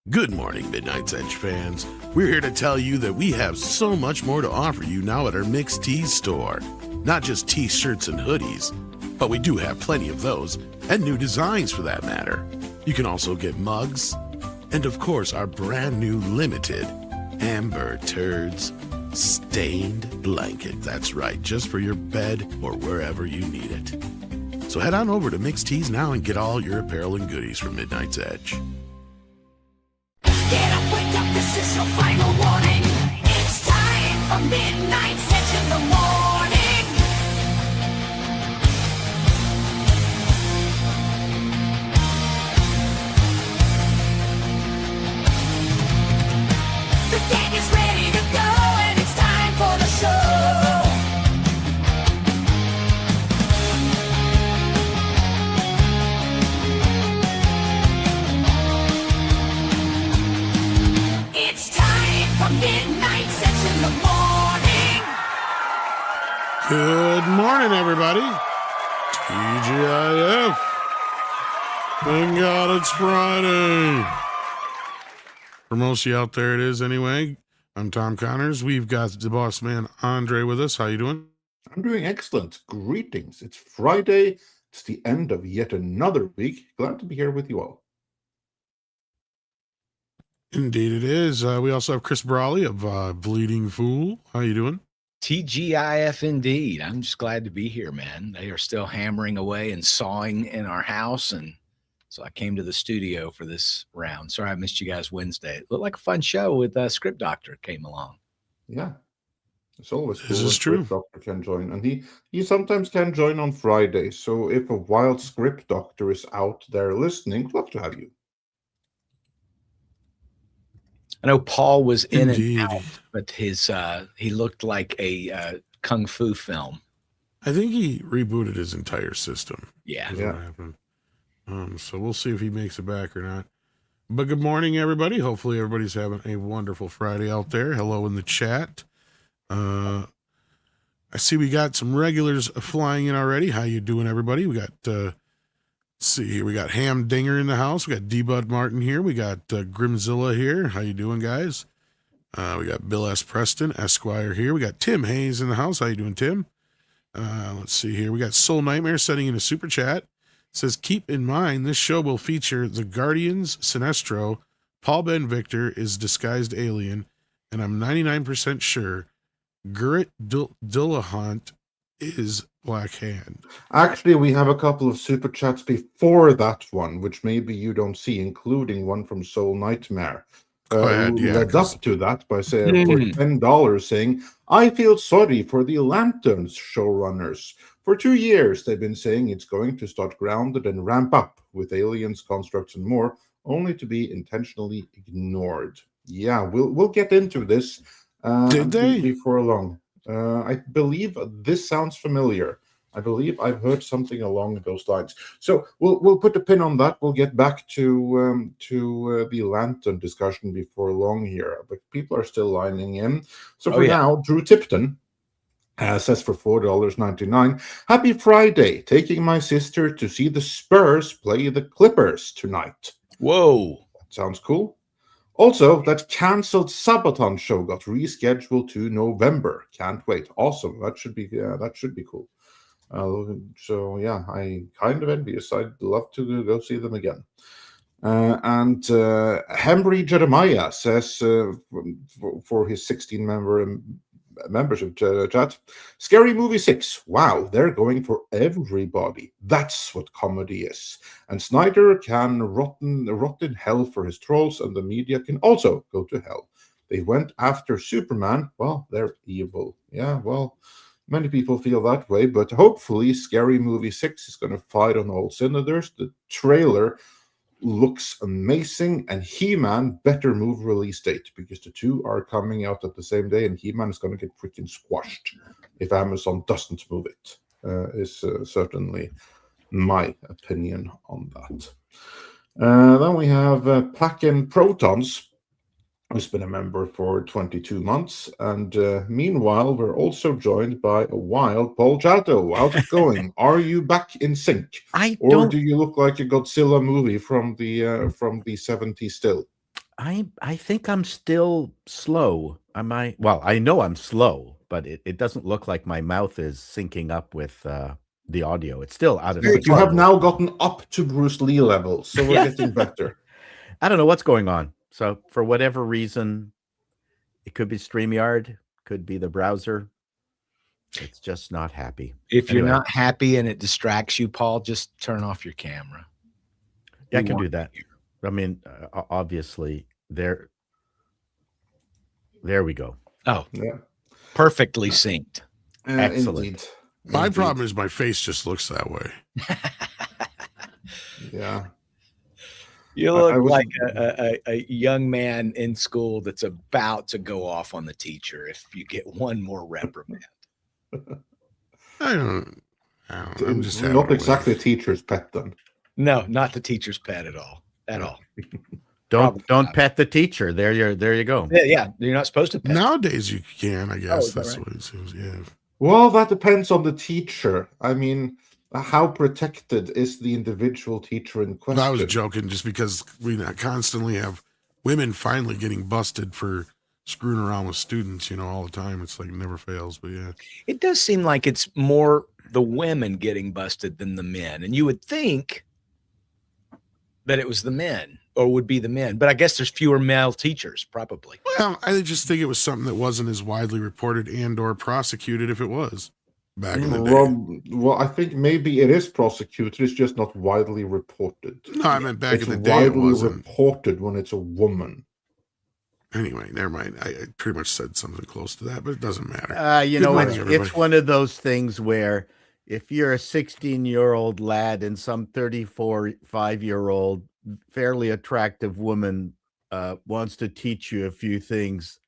Good morning, Midnight's Edge fans. We're here to tell you that we have so much more to offer you now at our Mixed Tees store. Not just t-shirts and hoodies, but we do have plenty of those, and new designs for that matter. You can also get mugs, and of course our brand new limited Amber Turds stained blanket. That's right, just for your bed or wherever you need it. So head on over to Mixed Tees now and get all your apparel and goodies from Midnight's Edge. Get up, wake up, this is your final warning. It's time for Midnight's Edge in the morning. The gang is ready to go and it's time for the show. It's time for Midnight's Edge in the morning. Good morning, everybody. TGIF. Thank God it's Friday. For most of you out there, it is anyway. I'm Tom Connors. We've got the boss man, Andre, with us. How you doing? I'm doing excellent. Greetings. It's Friday. It's the end of yet another week. Glad to be here with you all. Indeed it is. We also have Chris Brawley of Bleeding Fool. How you doing? TGIF indeed. I'm just glad to be here, man. They are still hammering away and sawing in our house, and so I came to the studio for this round. Sorry I missed you guys Wednesday. It looked like a fun show with Script Doctor came along. Yeah. It's always cool. This is when true. Script Doctor can join. And he sometimes can join on Friday. So if a wild Script Doctor is out there listening, we'd love to have you. I know Paul was in Indeed. and out, but his he looked like a kung fu film. I think he rebooted his entire system. Yeah. Is Yeah. what happened. So we'll see if he makes it back or not. But good morning, everybody. Hopefully everybody's having a wonderful Friday out there. Hello in the chat. I see we got some regulars flying in already. How you doing, everybody? We got let's see here. We got Ham Dinger in the house. We got D-Bud Martin here. We got Grimzilla here. How you doing, guys? We got Bill S. Preston, Esquire here. We got Tim Hayes in the house. How you doing, Tim? Let's see here. We got Soul Nightmare setting in a super chat. Says, keep in mind, this show will feature the Guardians, Sinestro, Paul Ben Victor is disguised alien, and I'm 99% sure Gurrit Dillahunt is Black Hand. Actually, we have a couple of super chats before that one, which maybe you don't see, including one from Soul Nightmare. Go ahead, Who yeah, led 'cause- up to that by saying for $10 saying, I feel sorry for the Lanterns showrunners. For 2 years, they've been saying it's going to start grounded and ramp up with aliens, constructs, and more, only to be intentionally ignored. Yeah, we'll get into this. Did they? Before long? I believe this sounds familiar. I believe I've heard something along those lines. So we'll put a pin on that. We'll get back to the Lantern discussion before long here, but people are still lining in. So for now, Drew Tipton says for $4.99, happy Friday, taking my sister to see the Spurs play the Clippers tonight. Whoa. Sounds cool. Also, that cancelled Sabaton show got rescheduled to November. Can't wait. Awesome. That should be cool. So yeah, I kind of envious. I'd love to go see them again. And Henry Jeremiah says for his 16 membership chat, Scary Movie 6. Wow, they're going for everybody. That's what comedy is. And Snyder can rot in hell for his trolls, and the media can also go to hell. They went after Superman. Well, they're evil. Yeah, well, many people feel that way, but hopefully Scary Movie 6 is going to fight on all cylinders. The trailer looks amazing, and He-Man better move release date, because the two are coming out at the same day, and He-Man is going to get freaking squashed if Amazon doesn't move it. Is certainly my opinion on that. Then we have Pack-In Protons, who's been a member for 22 months. And meanwhile, we're also joined by a wild Paul Chato. How's it going? Are you back in sync? Or do you look like a Godzilla movie from the 70s still? I think I'm still slow. Am I? Well, I know I'm slow, but it doesn't look like my mouth is syncing up with the audio. It's still out of Very sync. You have close. now gotten up to Bruce Lee level, so we're Yeah. getting better. I don't know what's going on. So for whatever reason, it could be StreamYard, could be the browser. It's just not happy. If you're Anyway. not happy and it distracts you, Paul, just turn off your camera. Yeah, I We can do want that. you. I mean, obviously, there we go. Oh, Yeah, perfectly synced. Excellent. indeed. My Indeed. problem is my face just looks that way. Yeah. You I look was- like a young man in school that's about to go off on the teacher if you get one more reprimand. I don't. I'm just having Not a exactly a wave. teacher's pet then. No, not the teacher's pet at all. At all. Don't Probably not. pet the teacher. There you go. Yeah, you're not supposed to pet. Nowadays you can, I guess. is that That's right? what it seems. Yeah. Well, that depends on the teacher. I mean, how protected is the individual teacher in question? I was joking just because we constantly have women finally getting busted for screwing around with students, all the time. It's like it never fails. But yeah. It does seem like it's more the women getting busted than the men. And you would think that it was the men or would be the men, but I guess there's fewer male teachers probably. Well, I just think it was something that wasn't as widely reported and or prosecuted if it was back in the day. Well, I think maybe it is prosecuted. It's just not widely reported. No, I meant back It's in the day it widely wasn't. reported when it's a woman. Anyway, never mind. I pretty much said something close to that, but it doesn't matter. You Good know, morning, it's everybody. one of those things where if you're a 16-year-old lad and some 5-year-old fairly attractive woman wants to teach you a few things,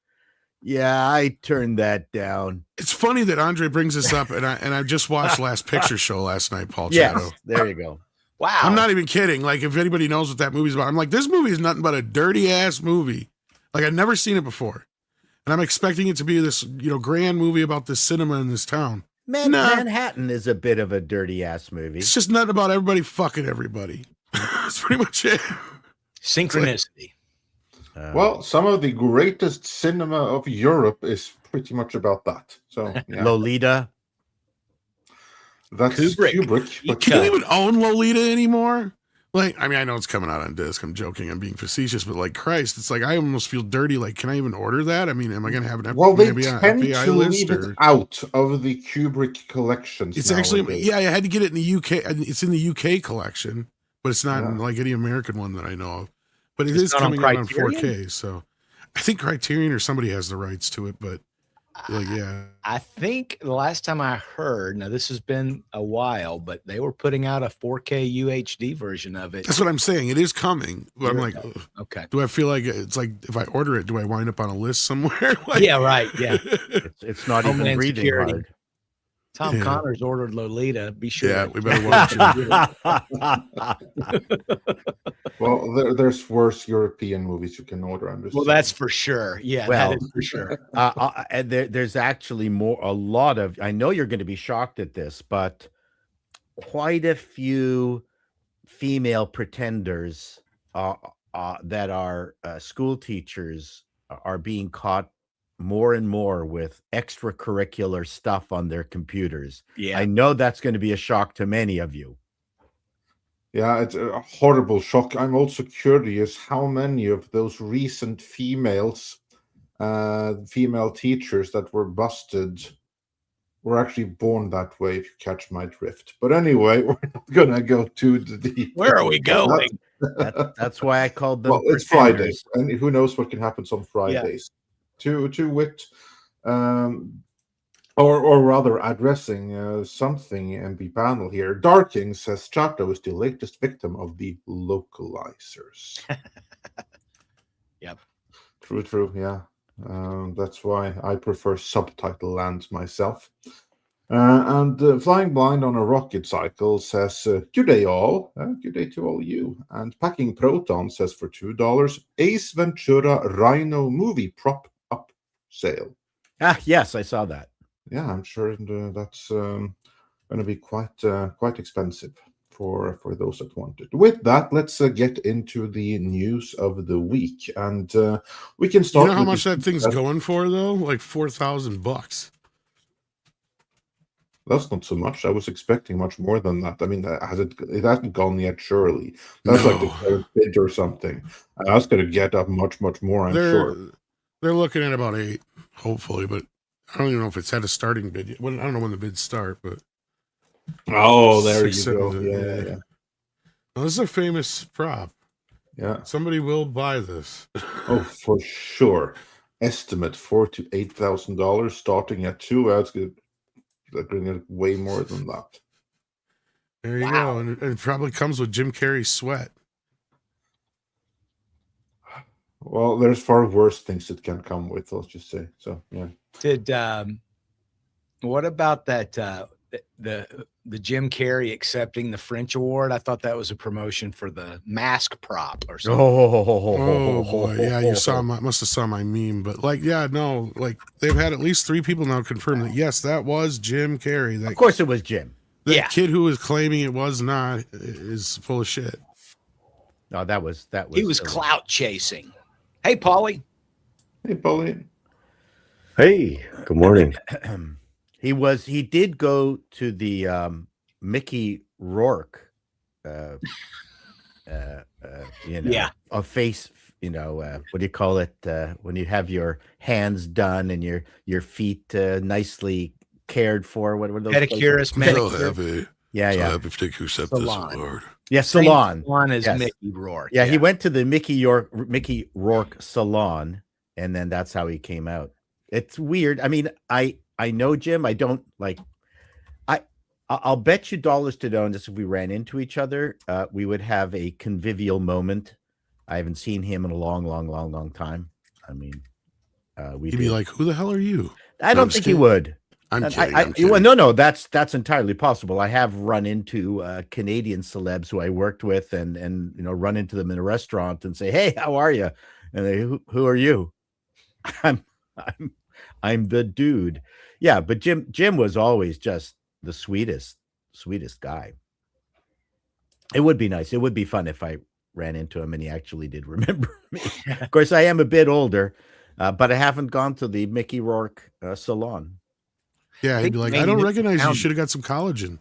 yeah, I turned that down. It's funny that Andre brings this up, and I just watched Last Picture Show last night, Paul Yes, Chato. there you go. Wow. I'm not even kidding. Like, if anybody knows what that movie's about, I'm like, this movie is nothing but a dirty ass movie. Like, I've never seen it before, and I'm expecting it to be this, grand movie about this cinema in this town. Nah. Manhattan is a bit of a dirty ass movie. It's just nothing about everybody fucking everybody. That's pretty much it. Synchronicity. Well, some of the greatest cinema of Europe is pretty much about that. So, yeah, Lolita. that's Kubrick. Kubrick. but Can you yeah. even own Lolita anymore? Like, I mean, I know it's coming out on disc. I'm joking. I'm being facetious, but like, Christ, it's like I almost feel dirty. Like, can I even order that? I mean, am I going to have an Well, they FBI tend FBI to list? leave it out of the Kubrick collections. It's actually, nowadays. yeah, I had to get it in the UK. It's in the UK collection, but it's not in Yeah. like any American one that I know of. But it It's is not on coming out on Criterion? 4K. So I think Criterion or somebody has the rights to it. But like, yeah, I think the last time I heard, now this has been a while, but they were putting out a 4K UHD version of it. that's what I'm saying. It is coming. But I'm like, ugh. Okay. Do I feel like it's like if I order it, do I wind up on a list somewhere? Like, Yeah, right. Yeah. It's not even Homeland breathing Security. hard. Tom Yeah. Connors ordered Lolita. Be sure. Yeah, we better watch Well, there's worse European movies you can order. I'm just Well, saying. that's for sure. Yeah, Well, that is for sure. And there's actually a lot of, I know you're going to be shocked at this, but quite a few female pretenders that are school teachers are being caught more and more with extracurricular stuff on their computers. Yeah. I know that's going to be a shock to many of you. Yeah, it's a horrible shock. I'm also curious how many of those recent female teachers that were busted were actually born that way, if you catch my drift. But anyway, we're not gonna go too deep. Where are we going? That's why I called them. Well, it's Friday, and who knows what can happen on Fridays. To wit, or rather addressing something in the panel here. Darking says Chato is the latest victim of the localizers. Yep. True, yeah. That's why I prefer subtitle land myself. And Flying Blind on a Rocket Cycle says, good day all. Good day to all you. And Packing Proton says for $2, Ace Ventura Rhino movie prop up sale. Yes, I saw that. Yeah, I'm sure that's going to be quite expensive for those that want it. With that, let's get into the news of the week, and we can You start. know how with much the- that thing's going for though? Like $4,000. That's not so much. I was expecting much more than that. I mean, it hasn't gone yet, surely. That's like the No. third bid or something. And that's going to get up much more, I'm They're sure. they're looking at about 8, hopefully, but I don't even know if it's had a starting bid yet. I don't know when the bids start, but Oh, there you 6, go. 7, Yeah. Well, this is a famous prop. Yeah. Somebody will buy this. Oh, for sure. Estimate $4,000 to $8,000, starting at 2. That's good. They're going to get way more than that. There you go, and it probably comes with Jim Carrey's sweat. Well, there's far worse things it can come with, let's just say. So, yeah. Did what about that the Jim Carrey accepting the French award? I thought that was a promotion for the mask prop or something. Oh boy, yeah, you must have saw my meme, but like, yeah, no, like they've had at least 3 people now confirm that yes, that was Jim Carrey. That, Of course, it was Jim. that Yeah. kid who was claiming it was not is full of shit. No, that was He was clout chasing. Hey, Paulie. Hey, Pauline. Hey, good morning. He did go to the Mickey Rourke Yeah. a face, what do you call it, when you have your hands done and your feet nicely cared for? What were those Pedicurist, places? So manicure. happy, Yeah, so yeah, happy to accept Salon. this award. yeah. Salon. One is Yes. Mickey Rourke. Yeah, he went to the Mickey Rourke salon, and then that's how he came out. It's weird. I mean, I know Jim. I don't like. I'll bet you dollars to donuts if we ran into each other, we would have a convivial moment. I haven't seen him in a long time. I mean, He'd be like, "Who the hell are you?" I don't think he would. I'm And kidding. I, I'm kidding. well, no, that's entirely possible. I have run into Canadian celebs who I worked with, and run into them in a restaurant and say, "Hey, how are you?" And they, "Who are you?" I'm the dude. Yeah, but Jim was always just the sweetest guy. It would be nice. It would be fun if I ran into him and he actually did remember me. Of course, I am a bit older, but I haven't gone to the Mickey Rourke salon. Yeah, he'd be like, "I don't recognize you. You should have got some collagen."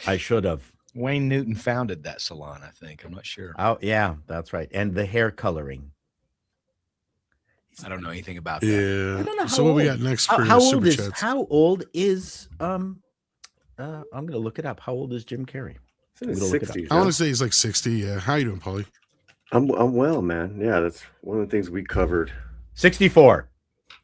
I should have. Wayne Newton founded that salon, I think. I'm not sure. Oh, yeah, that's right. And the hair coloring. I don't know anything about that. Yeah. I don't know So what we how got next How, for how super old is chats? how old is I'm gonna look it up. How old is Jim Carrey? It's in his We'll look it up. 60s. I want now. to say he's like 60. Yeah. How you doing, Paulie? I'm well, man. Yeah, that's one of the things we covered 64.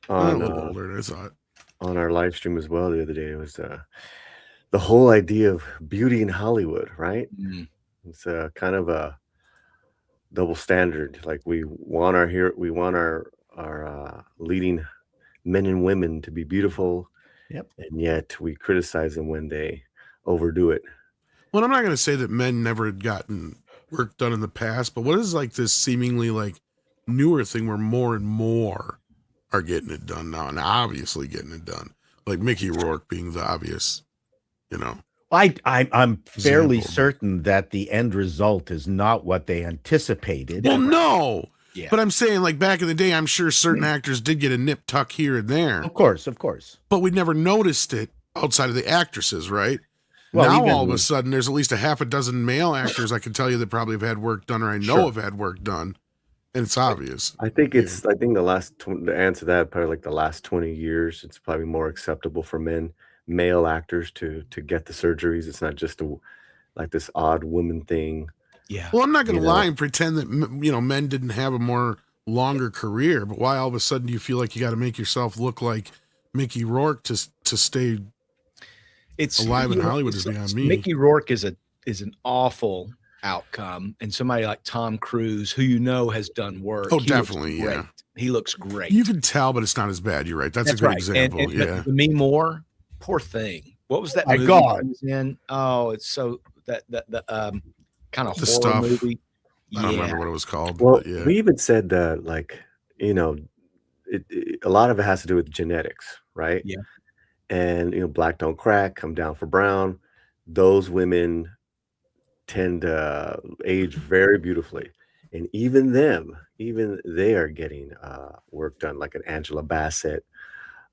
A on little older than I thought. on our live stream as well the other day. It was the whole idea of beauty in Hollywood, right? Mm. It's kind of a double standard. Like we want our leading men and women to be beautiful. Yep. And yet we criticize them when they overdo it. Well, I'm not going to say that men never had gotten work done in the past, but what is like this seemingly like newer thing where more and more are getting it done now, and obviously getting it done, like Mickey Rourke being the obvious, I'm fairly Example. certain that the end result is not what they anticipated. Well, no, Yeah. but I'm saying like back in the day, I'm sure certain actors did get a nip tuck here and there, Of course. but we never noticed it outside of the actresses, right? Well, now even- all of a sudden, there's at least a half a dozen male actors I can tell you that probably have had work done, or I know Sure. have had work done, and it's obvious. I think the answer to that, probably like the last 20 years, it's probably more acceptable for male actors to get the surgeries. It's not just like this odd woman thing. Yeah. Well, I'm not going to You know. lie and pretend that men didn't have a more longer career, but why all of a sudden do you feel like you got to make yourself look like Mickey Rourke to stay It's alive in Hollywood is beyond me. Mickey Rourke is an awful outcome, and somebody like Tom Cruise, who has done work. Oh, he definitely, looks yeah. great. He looks great. You can tell, but it's not as bad. You're right. That's a great right. example. And Yeah. Demi Moore, poor thing. What was that My movie God. he was in? Oh, it's so that kind of The horror Stuff. movie. I don't remember what it was called. Well, but yeah. we even said that, like, a lot of it has to do with genetics, right? Yeah. And black don't crack, come down for brown. Those women tend to age very beautifully, and even they are getting work done, like an Angela Bassett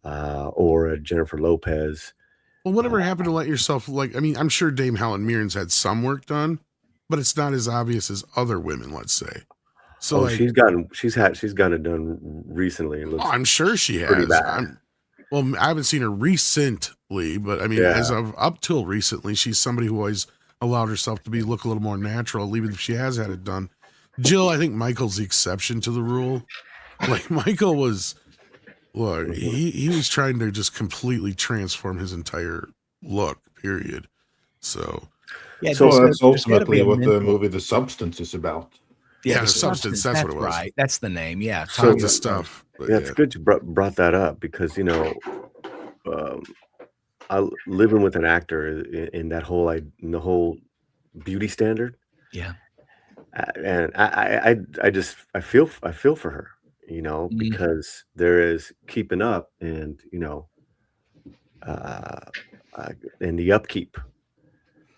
or a Jennifer Lopez. Well, whatever happened to let yourself, like, I mean, I'm sure Dame Helen Mirren's had some work done, but it's not as obvious as other women, let's say. So, Oh, like, she's gotten it done recently. It looks I'm sure she pretty has. bad. Well, I haven't seen her recently, but I mean, Yeah. as of up till recently, she's somebody who always allowed herself to look a little more natural, even if she has had it done. Jill, I think Michael's the exception to the rule. Like Michael was, look, he was trying to just completely transform his entire look. Period. So Yeah, So- Well, that's there's gotta be ultimately a what the mental- movie The Substance is about. Yeah, The Substance, that's what it was. Right. That's the name. Yeah. So- tons of stuff. But Yeah, it's good you brought that up because living with an actor in that whole in the whole beauty standard, Yeah. and I feel for her, because there is keeping up and and the upkeep.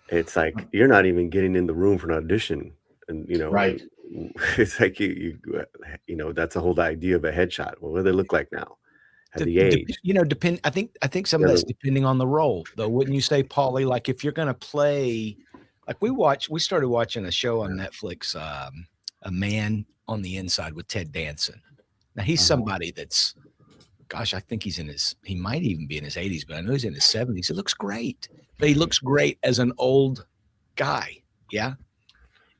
It's like you're not even getting in the room for an audition, and Right. it's like you that's the whole idea of a headshot. Well, what do they look like now? At the age, Depend. I think some of Yeah, that's depending on the role, though. Wouldn't you say, Paulie? Like if you're going to play, like we started watching a show on Netflix, A Man on the Inside with Ted Danson. Now he's somebody that's, gosh, I think he might even be in his 80s, but I know he's in his 70s. He looks great, but he looks great as an old guy. Yeah.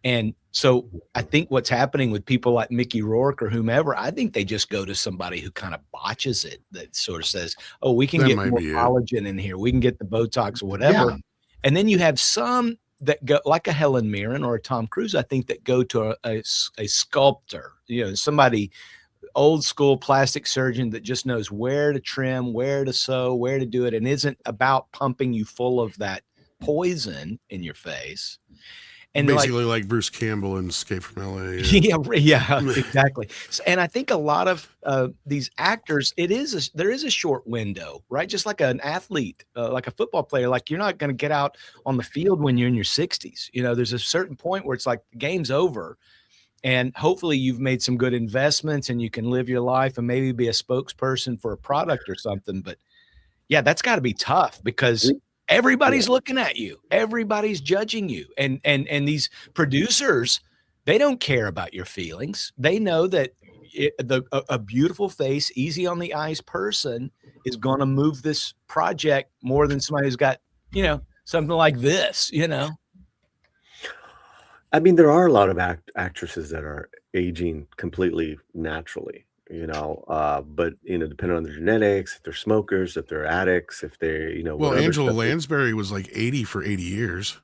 And so I think what's happening with people like Mickey Rourke or whomever, I think they just go to somebody who kind of botches it, that sort of says, oh, we can That get might more be it. collagen in here. We can get the Botox or whatever. Yeah. And then you have some that go like a Helen Mirren or a Tom Cruise, I think, that go to a sculptor, somebody old school plastic surgeon that just knows where to trim, where to sew, where to do it, and isn't about pumping you full of that poison in your face. And basically like Bruce Campbell in Escape from LA. yeah, exactly. And I think a lot of these actors, there is a short window, right? Just like an athlete, like a football player, like you're not going to get out on the field when you're in your 60s. There's a certain point where it's like the game's over. And hopefully you've made some good investments and you can live your life and maybe be a spokesperson for a product or something. But yeah, that's got to be tough because everybody's looking at you. Everybody's judging you. And these producers, they don't care about your feelings. They know that a beautiful face, easy on the eyes person is going to move this project more than somebody who's got, something like this, I mean, there are a lot of actresses that are aging completely naturally, but depending on their genetics, if they're smokers, if they're addicts, if they're, Well, what other Angela stuff they- Lansbury was like 80 for 80 years.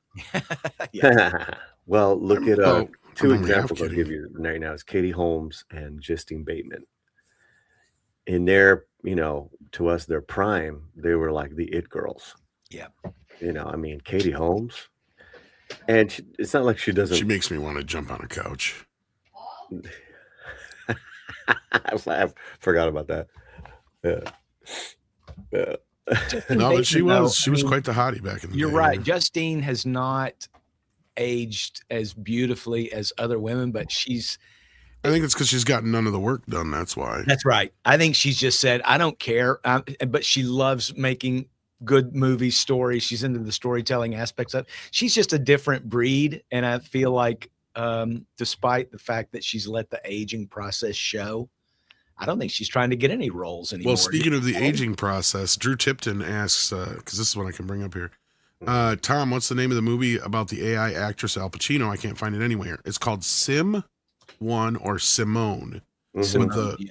Well, look at Oh, two I'm only half examples I'll kidding. give you right now is Katie Holmes and Justine Bateman. In their, to us, their prime, they were like the it girls. Yeah. I mean, Katie Holmes, and it's not like she doesn't. She makes me want to jump on a couch. I forgot about that. Yeah. No, but she was quite the hottie back in the day. You're right. Justine has not aged as beautifully as other women, but I think it's because she's gotten none of the work done. That's why. that's right. I think she's just said, I don't care. But she loves making good movie stories. She's into the storytelling aspects of it. She's just a different breed. And I feel like, despite the fact that she's let the aging process show, I don't think she's trying to get any roles anymore. Well, speaking of the aging process, Drew Tipton asks, because this is what I can bring up here. Tom, what's the name of the movie about the AI actress Al Pacino? I can't find it anywhere. It's called Sim One or Simone. Mhm.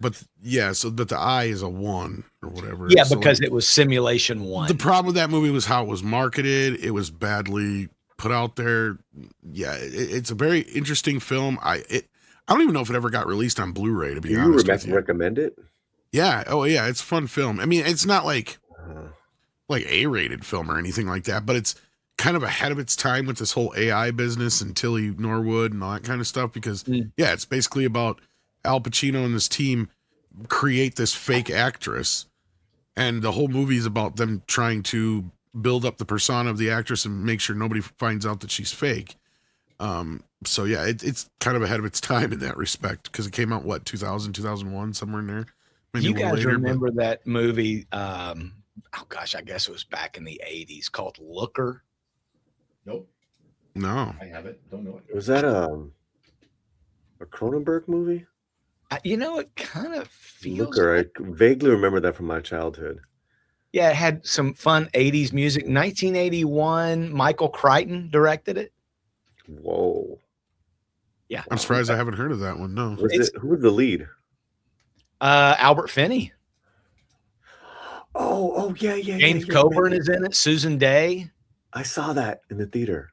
But the I is a one or whatever. Yeah, So, because it was Simulation 1. the problem with that movie was how it was marketed. It was badly put out there. Yeah, it's a very interesting film. I don't even know if it ever got released on Blu-ray, to be Do you honest with you. recommend it? Yeah. Oh, yeah. It's a fun film. I mean, it's not like Uh, A-rated film or anything like that, but it's kind of ahead of its time with this whole AI business and Tilly Norwood and all that kind of stuff. Because it's basically about Al Pacino and his team create this fake actress, and the whole movie is about them trying to build up the persona of the actress and make sure nobody finds out that she's fake. So yeah, it's kind of ahead of its time in that respect because it came out, what, 2000, 2001, somewhere in there. Maybe You a little guys later, remember that movie? Oh gosh, I guess it was back in the 80s called Looker. Nope, no. I have it. Don't know it. Was that a Cronenberg movie? It kind of feels Looker. like, I vaguely remember that from my childhood. yeah, it had some fun 80s music. 1981, Michael Crichton directed it. Whoa. Yeah. I'm surprised I haven't heard of that one. No. Who was the lead? Albert Finney. Oh, yeah. James you're Coburn right. is in it. Susan Day. I saw that in the theater.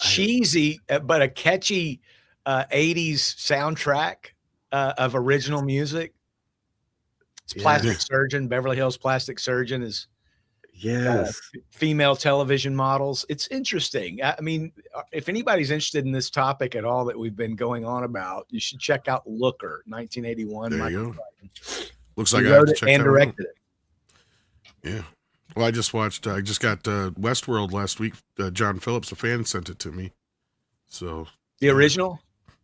Cheesy, but a catchy 80s soundtrack of original music. It's Plastic Surgeon. Beverly Hills Plastic Surgeon is Yes. female television models. It's interesting. I mean, if anybody's interested in this topic at all that we've been going on about, you should check out Looker, 1981. There Michael you go. Crichton. Looks He like I have wrote to it check and that one out. directed it. Yeah. Well, I just got Westworld last week. John Phillips, a fan, sent it to me. So The original?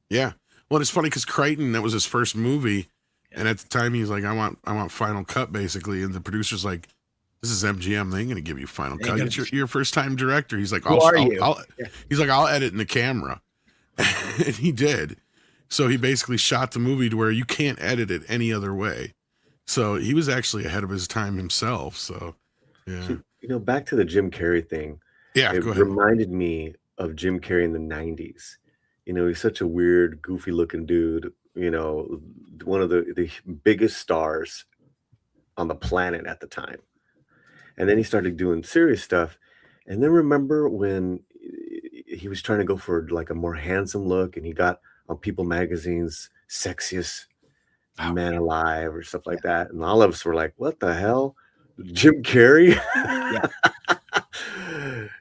yeah. Well, it's funny because Crichton, that was his first movie. And at the time he's like, I want Final Cut, basically. And the producer's like, this is MGM. They ain't gonna give you Final Cut. It's your first time director. He's like, Who are you? I'll edit in the camera. And he did. So he basically shot the movie to where you can't edit it any other way. So he was actually ahead of his time himself. So yeah. So, back to the Jim Carrey thing. Yeah, It go ahead. reminded me of Jim Carrey in the 90s. He's such a weird, goofy looking dude, one of the biggest stars on the planet at the time. And then he started doing serious stuff. And then remember when he was trying to go for like a more handsome look and he got on People Magazine's sexiest man alive or stuff like that. And all of us were like, what the hell? Jim Carrey? Yeah.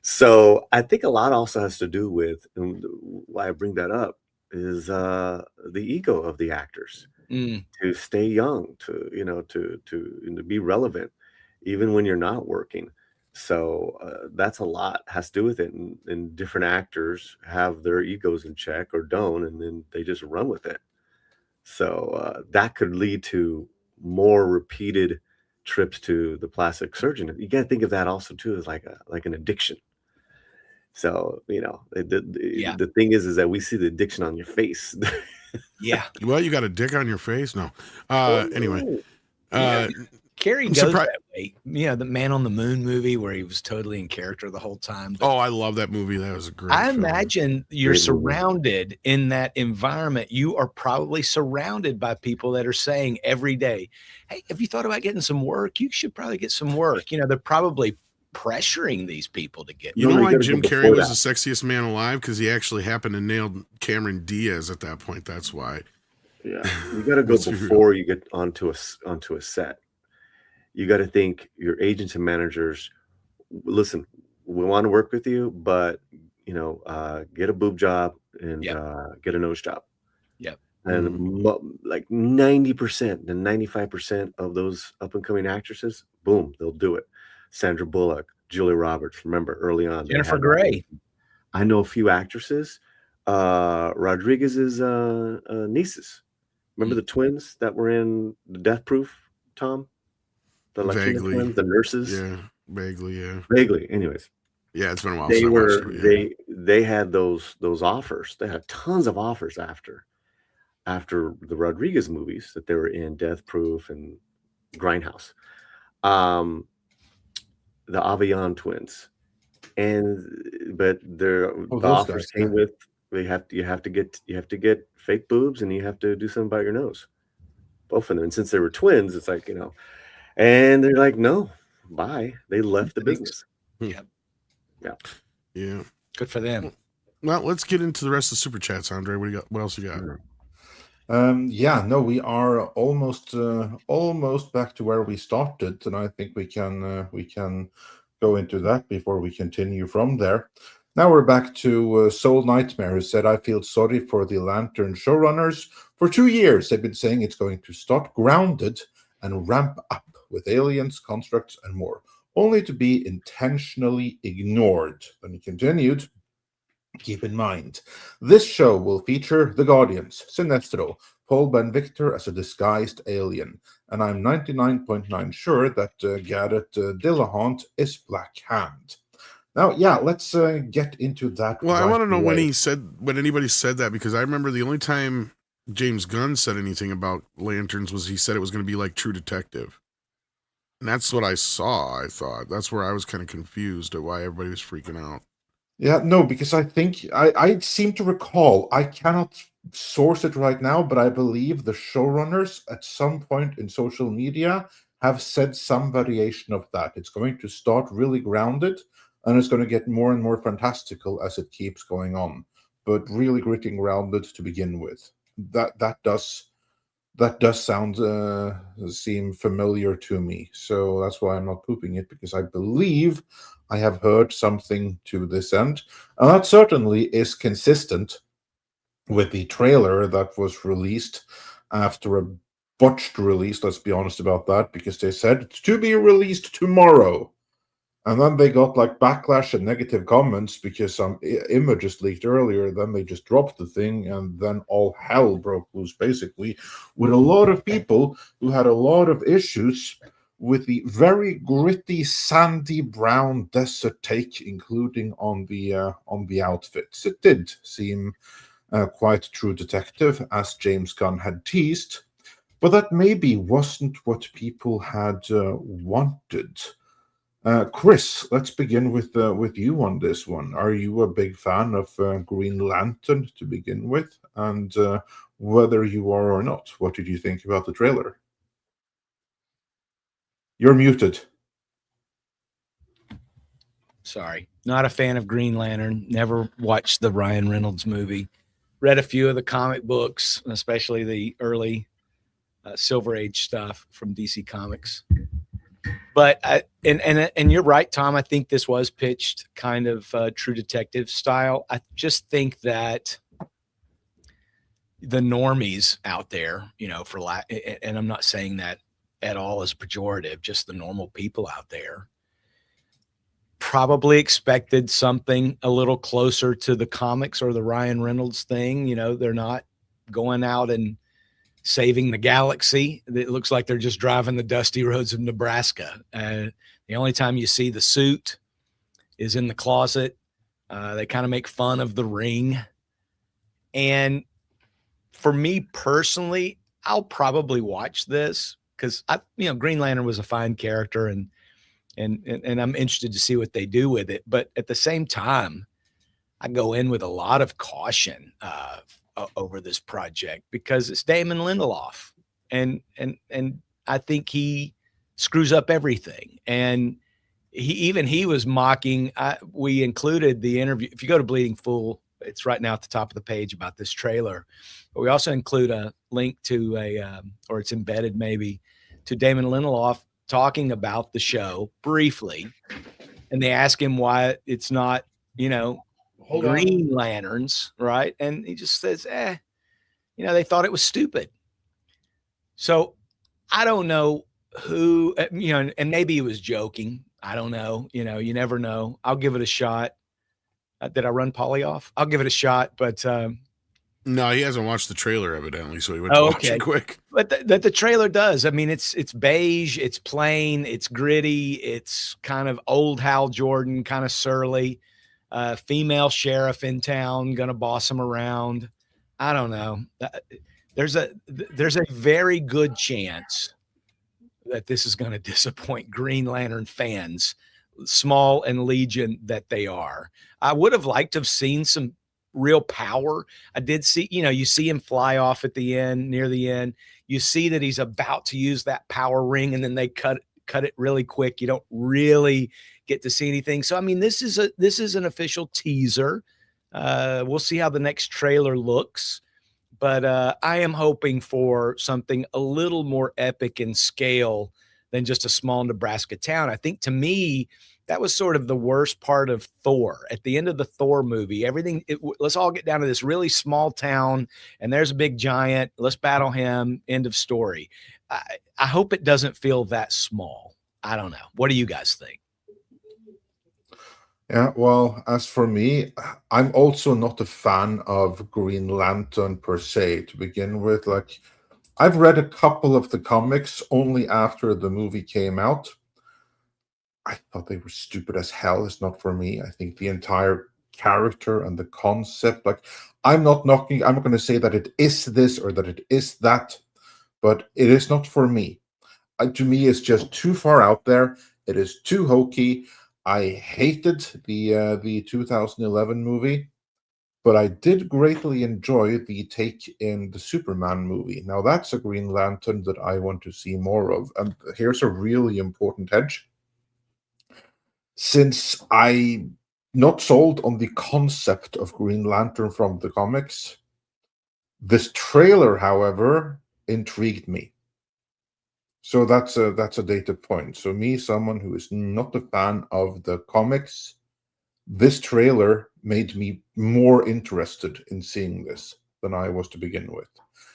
So I think a lot also has to do with, and why I bring that up is the ego of the actors to stay young, to be relevant, even when you're not working. So that's a lot has to do with it. And different actors have their egos in check or don't, and then they just run with it. So that could lead to more repeated trips to the plastic surgeon. You got to think of that also too as like an addiction. So the thing is that we see the addiction on your face. Yeah. Well, you got a dick on your face? No. Anyway. Carrie I'm goes surprised- that way. The Man on the Moon movie where he was totally in character the whole time. Oh, I love that movie. That was a great I film. imagine you're Great movie. surrounded in that environment. You are probably surrounded by people that are saying every day, hey, have you thought about getting some work? You should probably get some work. They're probably pressuring these people to get You No, know you why gotta Jim go Carrey before was the sexiest man alive? Because he actually happened to nail Cameron Diaz at that point. That's why. Yeah, you got to go That's true. before you get onto a set. You got to think your agents and managers. Listen, we want to work with you, but get a boob job and get a nose job. Yep. And like 90% and 95% of those up and coming actresses, boom, they'll do it. Sandra Bullock, Julia Roberts. Remember early on, they Jennifer had that. Grey. I know a few actresses. Rodriguez's nieces. Remember the twins that were in the Death Proof, Tom? The Latina Vaguely. twins, the nurses. Yeah, vaguely. Yeah, Vaguely. Anyways, yeah. It's been a while. they since I were watched it, yeah. they had those offers. They had tons of offers after the Rodriguez movies that they were in, Death Proof and Grindhouse. The Avian twins, but the those offers guys, came with you have to get fake boobs and you have to do something about your nose, both of them. And since they were twins, it's like and they're like, no, bye. They left the business. Yep. Yeah. Good for them. Well, let's get into the rest of the super chats, Andre. What do you got? What else you got? We are almost back to where we started, and I think we can go into that before we continue from there. Now we're back to Soul Nightmare, who said, I feel sorry for the Lantern showrunners. For 2 years, they've been saying it's going to start grounded and ramp up with aliens, constructs, and more. only to be intentionally ignored. Then he continued, keep in mind, this show will feature the Guardians, Sinestro, Paul Ben-Victor as a disguised alien, and I'm 99.9 sure that Garrett Dillahunt is Black Hand. Now, yeah, let's get into that. Well, I right want to know away. when anybody said that, because I remember the only time James Gunn said anything about Lanterns was he said it was going to be like True Detective. And that's what I saw, I thought. That's where I was kind of confused at why everybody was freaking out. Yeah, no, because I think I seem to recall, I cannot source it right now, but I believe the showrunners at some point in social media have said some variation of that. It's going to start really grounded, and it's going to get more and more fantastical as it keeps going on, but really gritty and grounded to begin with. That does sound seem familiar to me, so that's why I'm not pooping it, because I believe I have heard something to this end, and that certainly is consistent with the trailer that was released after a botched release. Let's be honest about that, because they said it's to be released tomorrow. And then they got like backlash and negative comments because some images leaked earlier. Then they just dropped the thing, and then all hell broke loose, basically, with a lot of people who had a lot of issues with the very gritty, sandy brown desert take, including on the outfits. It did seem quite True Detective, as James Gunn had teased, but that maybe wasn't what people had wanted. Chris, let's begin with you on this one. Are you a big fan of Green Lantern to begin with? And whether you are or not, what did you think about the trailer? You're muted. Sorry. Not a fan of Green Lantern. Never watched the Ryan Reynolds movie. Read a few of the comic books, especially the early Silver Age stuff from DC Comics. But and you're right, Tom. I think this was pitched kind of True Detective style. I just think that the normies out there, and I'm not saying that at all as pejorative, just the normal people out there probably expected something a little closer to the comics or the Ryan Reynolds thing. They're not going out and saving the galaxy. It looks like they're just driving the dusty roads of Nebraska. The only time you see the suit is in the closet. They kind of make fun of the ring. And for me personally, I'll probably watch this because Green Lantern was a fine character, and I'm interested to see what they do with it. But at the same time, I go in with a lot of caution over this project because it's Damon Lindelof, and I think he screws up everything. And he was mocking. We included the interview. If you go to Bleeding Fool, it's right now at the top of the page about this trailer. But we also include a link to or it's embedded maybe, to Damon Lindelof talking about the show briefly, and they ask him why it's not, Green Lanterns, right? And he just says, they thought it was stupid. So I don't know who, and maybe he was joking. I don't know. You never know. I'll give it a shot. Did I run Polly off? I'll give it a shot, but no, he hasn't watched the trailer evidently, so he went to watch it quick. But the trailer does. I mean, it's beige, it's plain, it's gritty, it's kind of old Hal Jordan, kind of surly. Female sheriff in town, gonna boss him around. I don't know. There's a very good chance that this is going to disappoint Green Lantern fans, small and legion that they are. I would have liked to have seen some real power. I did see, you see him fly off at the end, near the end. You see that he's about to use that power ring, and then they cut it really quick. You don't really get to see anything. So, I mean, this is an official teaser. We'll see how the next trailer looks. But I am hoping for something a little more epic in scale than just a small Nebraska town. I think, to me, that was sort of the worst part of Thor. At the end of the Thor movie, let's all get down to this really small town, and there's a big giant. Let's battle him. End of story. I hope it doesn't feel that small. I don't know. What do you guys think? Yeah, well, as for me, I'm also not a fan of Green Lantern per se to begin with. Like, I've read a couple of the comics only after the movie came out. I thought they were stupid as hell. It's not for me. I think the entire character and the concept, like, I'm not knocking, I'm not going to say that it is this or that it is that, but it is not for me. To me, it's just too far out there. It is too hokey. I hated the 2011 movie, but I did greatly enjoy the take in the Superman movie. Now that's a Green Lantern that I want to see more of. And here's a really important hedge. Since I'm not sold on the concept of Green Lantern from the comics, this trailer, however, intrigued me. So that's a data point. So me, someone who is not a fan of the comics, this trailer made me more interested in seeing this than I was to begin with.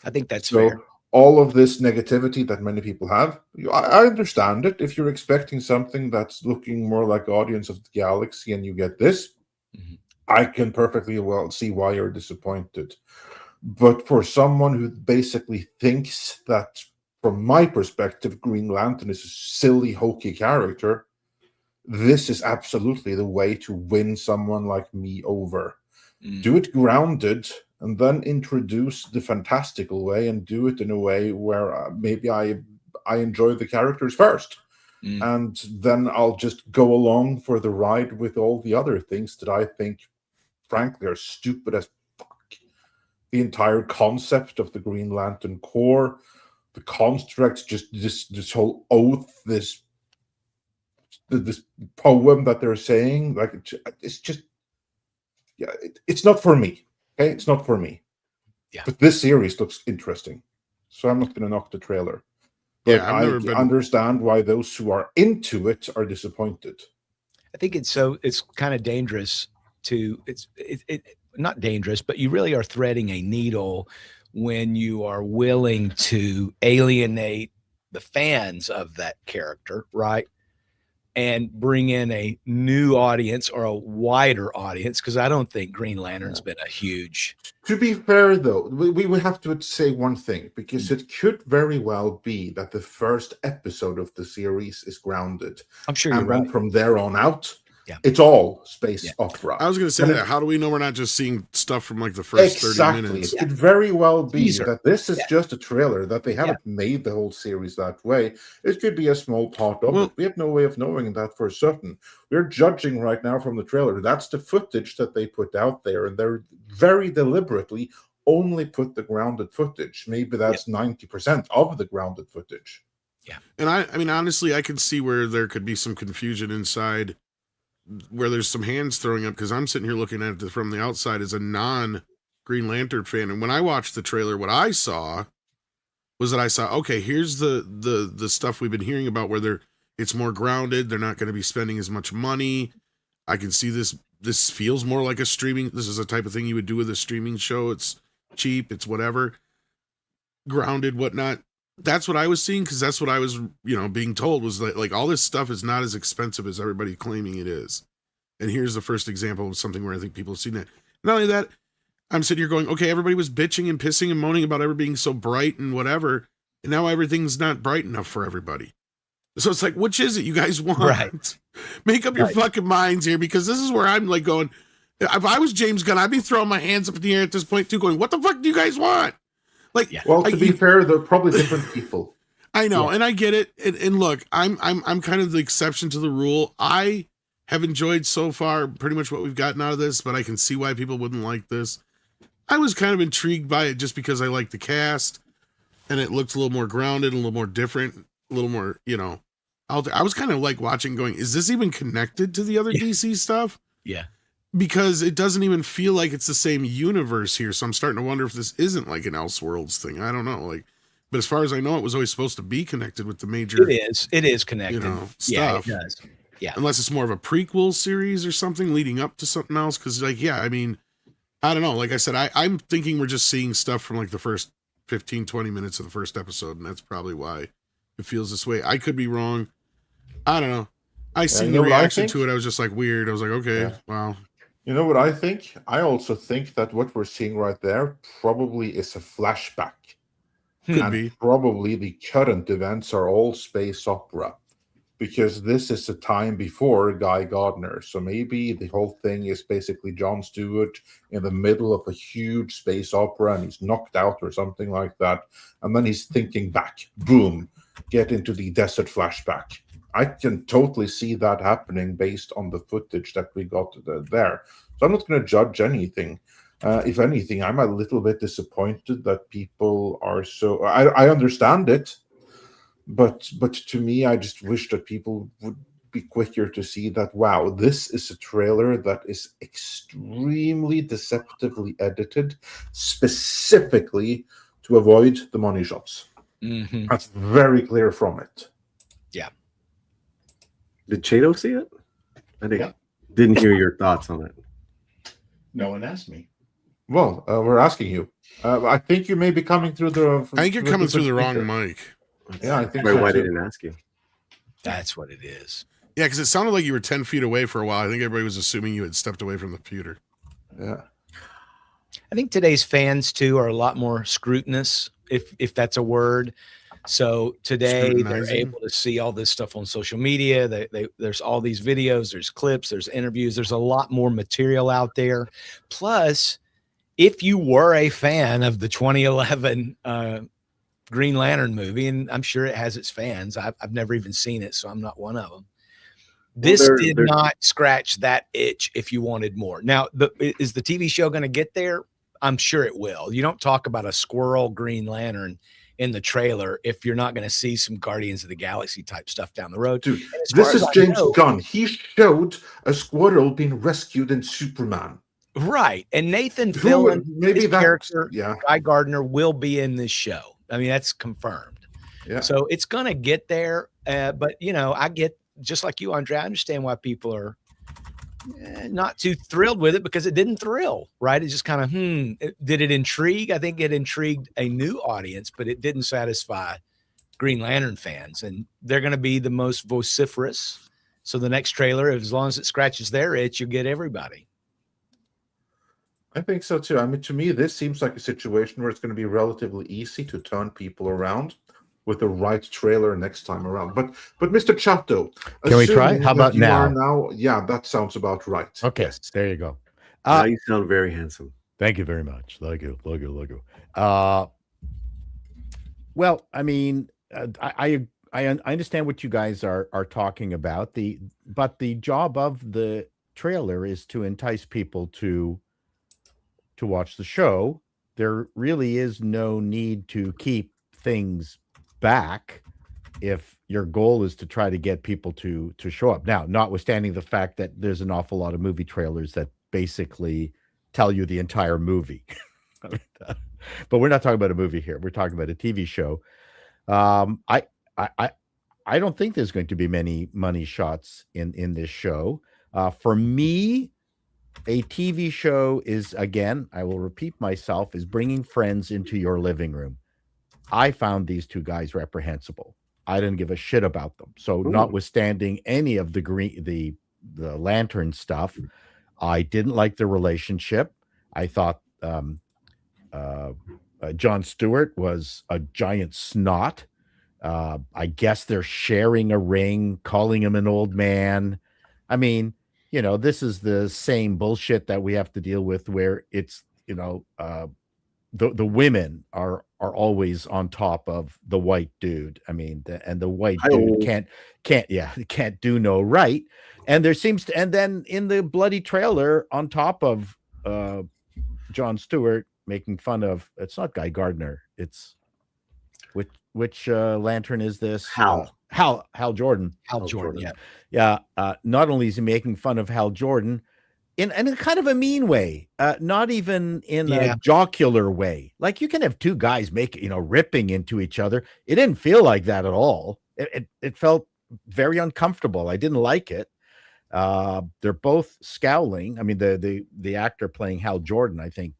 I think that's So fair. all of this negativity that many people have, I understand it. If you're expecting something that's looking more like Guardians of the Galaxy and you get this, Mhm. I can perfectly well see why you're disappointed. But for someone who basically thinks that, from my perspective, Green Lantern is a silly, hokey character, this is absolutely the way to win someone like me over. Do it grounded and then introduce the fantastical way and do it in a way where maybe I enjoy the characters first. Mm. And then I'll just go along for the ride with all the other things that I think, frankly, are stupid as fuck. The entire concept of the Green Lantern Corps, the constructs, just this whole oath, this poem that they're saying, like it's just, yeah, it's not for me. Okay, it's not for me. Yeah. But this series looks interesting, so I'm not going to knock the trailer. But Yeah, I've I never been. understand why those who are into it are disappointed. I think it's kind of dangerous to it not dangerous, but you really are threading a needle when you are willing to alienate the fans of that character, right? And bring in a new audience or a wider audience, because I don't think Green Lantern's been a huge. To be fair, though, we have to say one thing, because it could very well be that the first episode of the series is grounded. I'm sure you're And then right. from there on out, Yeah. it's all space Yeah. opera. I was going to say And that. How do we know we're not just seeing stuff from like the first 30 exactly. minutes? It could very well be Teaser. that this is Yeah. just a trailer, that they haven't made the whole series that way. It could be a small part of Well- it. We have no way of knowing that for certain. We're judging right now from the trailer. That's the footage that they put out there, and they're very deliberately only put the grounded footage. Maybe that's 90% of the grounded footage. And I mean, honestly, I can see where there could be some confusion inside, where there's some hands throwing up, because I'm sitting here looking at it from the outside as a non-Green Lantern fan, and when I watched the trailer, what I saw was that I saw, okay, here's the stuff we've been hearing about, where it's more grounded. They're not going to be spending as much money. I can see this. This feels more like a streaming. This is a type of thing you would do with a streaming show. It's cheap. It's whatever, grounded, whatnot. That's what I was seeing, because that's what I was, being told, was that like all this stuff is not as expensive as everybody claiming it is. And here's the first example of something where I think people have seen that. Not only that, I'm sitting here going, okay, everybody was bitching and pissing and moaning about everything being so bright and whatever, and now everything's not bright enough for everybody. So it's like, which is it you guys want? Right. Make up your Right. fucking minds here, because this is where I'm like going, if I was James Gunn, I'd be throwing my hands up in the air at this point too, going, what the fuck do you guys want? Like, Yeah. Well, to be fair, they're probably different people. I know, and I get it. And look, I'm kind of the exception to the rule. I have enjoyed so far pretty much what we've gotten out of this, but I can see why people wouldn't like this. I was kind of intrigued by it just because I like the cast, and it looked a little more grounded, a little more different, a little more, out there. I was kind of like watching, going, is this even connected to the other DC stuff? Yeah. Because it doesn't even feel like it's the same universe here. So I'm starting to wonder if this isn't like an Elseworlds thing. I don't know. Like, but as far as I know, it was always supposed to be connected with the major, It is connected. Yeah, stuff. it does. Yeah. Unless it's more of a prequel series or something leading up to something else. Cause like, I mean, I don't know. Like I said, I'm thinking we're just seeing stuff from like the first 15, 20 minutes of the first episode. And that's probably why it feels this way. I could be wrong. I don't know. I seen you the know what I reaction think? to it. I was just like weird. I was like, okay, Yeah. wow. You know what I think? I also think that what we're seeing right there probably is a flashback. Could And be. probably the current events are all space opera. Because this is a time before Guy Gardner. So maybe the whole thing is basically Jon Stewart in the middle of a huge space opera and he's knocked out or something like that. And then he's thinking back, boom, get into the desert flashback. I can totally see that happening based on the footage that we got there. So I'm not going to judge anything. If anything, I'm a little bit disappointed that people are so. I understand it, but to me, I just wish that people would be quicker to see that. Wow, this is a trailer that is extremely deceptively edited, specifically to avoid the money shots. Mm-hmm. That's very clear from it. Did Chato see it? Didn't hear your thoughts on it. No one asked me. Well, we're asking you. I think you may be coming through the. I think you're coming through the wrong mic. Yeah, I think Why so I too. didn't ask you. That's what it is. Yeah, because it sounded like you were 10 feet away for a while. I think everybody was assuming you had stepped away from the computer. Yeah. I think today's fans too are a lot more scrutinous, if that's a word. So today they're Scrutinizing? able to see all this stuff on social media. There's all these videos, there's clips, there's interviews, there's a lot more material out there. Plus, if you were a fan of the 2011 Green Lantern movie, and I'm sure it has its fans, I've never even seen it, so I'm not one of them. This did not scratch that itch if you wanted more. Now, is the TV show going to get there? I'm sure it will. You don't talk about a squirrel Green Lantern in the trailer if you're not going to see some Guardians of the Galaxy type stuff down the road. Dude, this is James Gunn. He showed a squirrel being rescued in Superman. Right. And Nathan Fillion, maybe his that character, yeah. Guy Gardner, will be in this show. I mean, that's confirmed. Yeah. So it's going to get there. But, you know, I get, just like you, Andre, I understand why people are not too thrilled with it because it didn't thrill, right? It just kind of, did it intrigue? I think it intrigued a new audience, but it didn't satisfy Green Lantern fans. And they're going to be the most vociferous. So the next trailer, as long as it scratches their itch, you'll get everybody. I think so too. I mean, to me, this seems like a situation where it's going to be relatively easy to turn people around with the right trailer next time around. But Mr. Chato, can we try? How about now? Yeah, that sounds about right. Okay, yes. There you go. Now you sound very handsome. Thank you very much. Thank you. Well, I mean, I understand what you guys are talking about. But the job of the trailer is to entice people to watch the show. There really is no need to keep things back if your goal is to try to get people to show up. Now, notwithstanding the fact that there's an awful lot of movie trailers that basically tell you the entire movie. But we're not talking about a movie here. We're talking about a TV show. I don't think there's going to be many money shots in this show. For me, a TV show is, again, I will repeat myself, is bringing friends into your living room. I found these two guys reprehensible. I didn't give a shit about them. So notwithstanding any of the Lantern stuff, I didn't like the relationship. I thought Jon Stewart was a giant snot. I guess they're sharing a ring, calling him an old man. I mean, you know, this is the same bullshit that we have to deal with where it's, you know, the women are always on top of the white dude. I mean, the white dude can't do no right. And there seems to, and then in the bloody trailer on top of Jon Stewart making fun of, it's not Guy Gardner. It's which Lantern is this? Hal Jordan. Hal Jordan. Yeah. Not only is he making fun of Hal Jordan in a kind of a mean way, not even in a jocular way. Like you can have two guys ripping into each other. It didn't feel like that at all. It felt very uncomfortable. I didn't like it. They're both scowling. I mean, the actor playing Hal Jordan, I think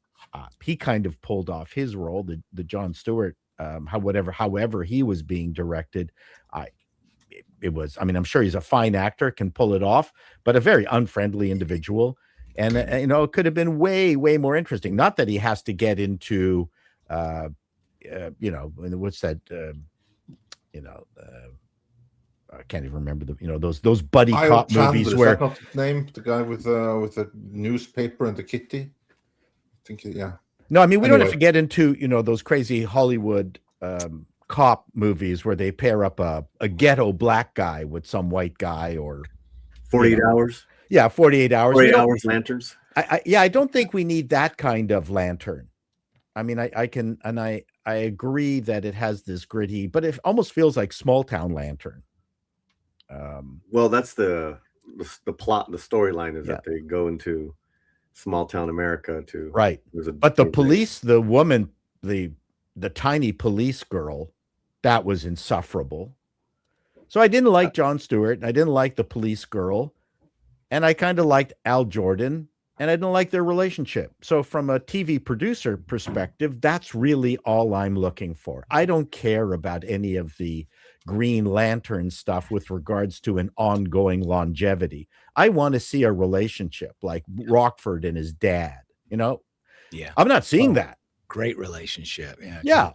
he kind of pulled off his role. The Jon Stewart, however he was being directed, it was. I mean, I'm sure he's a fine actor, can pull it off, but a very unfriendly individual. And it could have been way, way more interesting. Not that he has to get into, what's that? I can't even remember those buddy Kyle cop Chandler, movies is where that not his name? The guy with the newspaper and the kitty. I think yeah. No, I mean, we don't have Anyway. to get into, those crazy Hollywood cop movies where they pair up a ghetto black guy with some white guy or 48 hours. Yeah, 48 hours. 48 hours lanterns. I don't think we need that kind of lantern. I mean, I agree that it has this gritty, but it almost feels like small town lantern. Well, that's the plot, the storyline is that they go into small town America to right. But the police, the woman, the tiny police girl, that was insufferable. So I didn't like Jon Stewart, and I didn't like the police girl, and I kind of liked Al Jordan, and I didn't like their relationship. So from a TV producer perspective, that's really all I'm looking for. I don't care about any of the Green Lantern stuff with regards to an ongoing longevity. I want to see a relationship like Rockford and his dad, Yeah. I'm not seeing that. Great relationship. Yeah.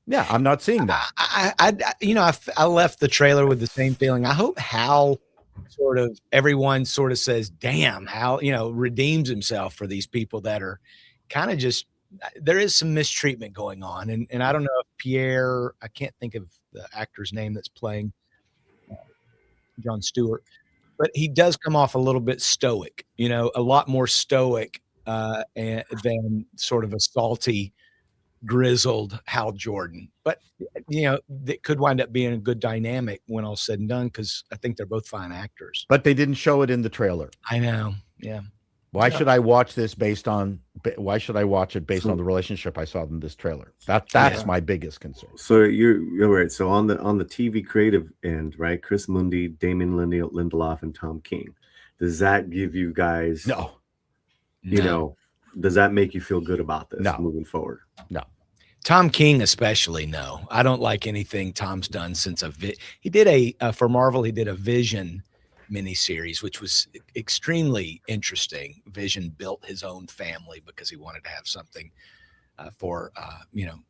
Yeah, I'm not seeing that. I left the trailer with the same feeling. I hope Hal everyone sort of says, damn, Hal, redeems himself for these people that are kind of just, there is some mistreatment going on. And I don't know if Pierre, I can't think of the actor's name that's playing Jon Stewart, but he does come off a little bit stoic, a lot more stoic than sort of a salty, grizzled Hal Jordan. But that could wind up being a good dynamic when all's said and done, because I think they're both fine actors. But they didn't show it in the trailer. I know. Yeah. Why should I watch this why should I watch it based on the relationship I saw in this trailer? That's my biggest concern. So you're right. So on the TV creative end, right? Chris Mundi, Damon Lindelof, and Tom King. Does that give you guys does that make you feel good about this moving forward? No. Tom King especially, no. I don't like anything Tom's done since he did for Marvel, he did a Vision miniseries, which was extremely interesting. Vision built his own family because he wanted to have something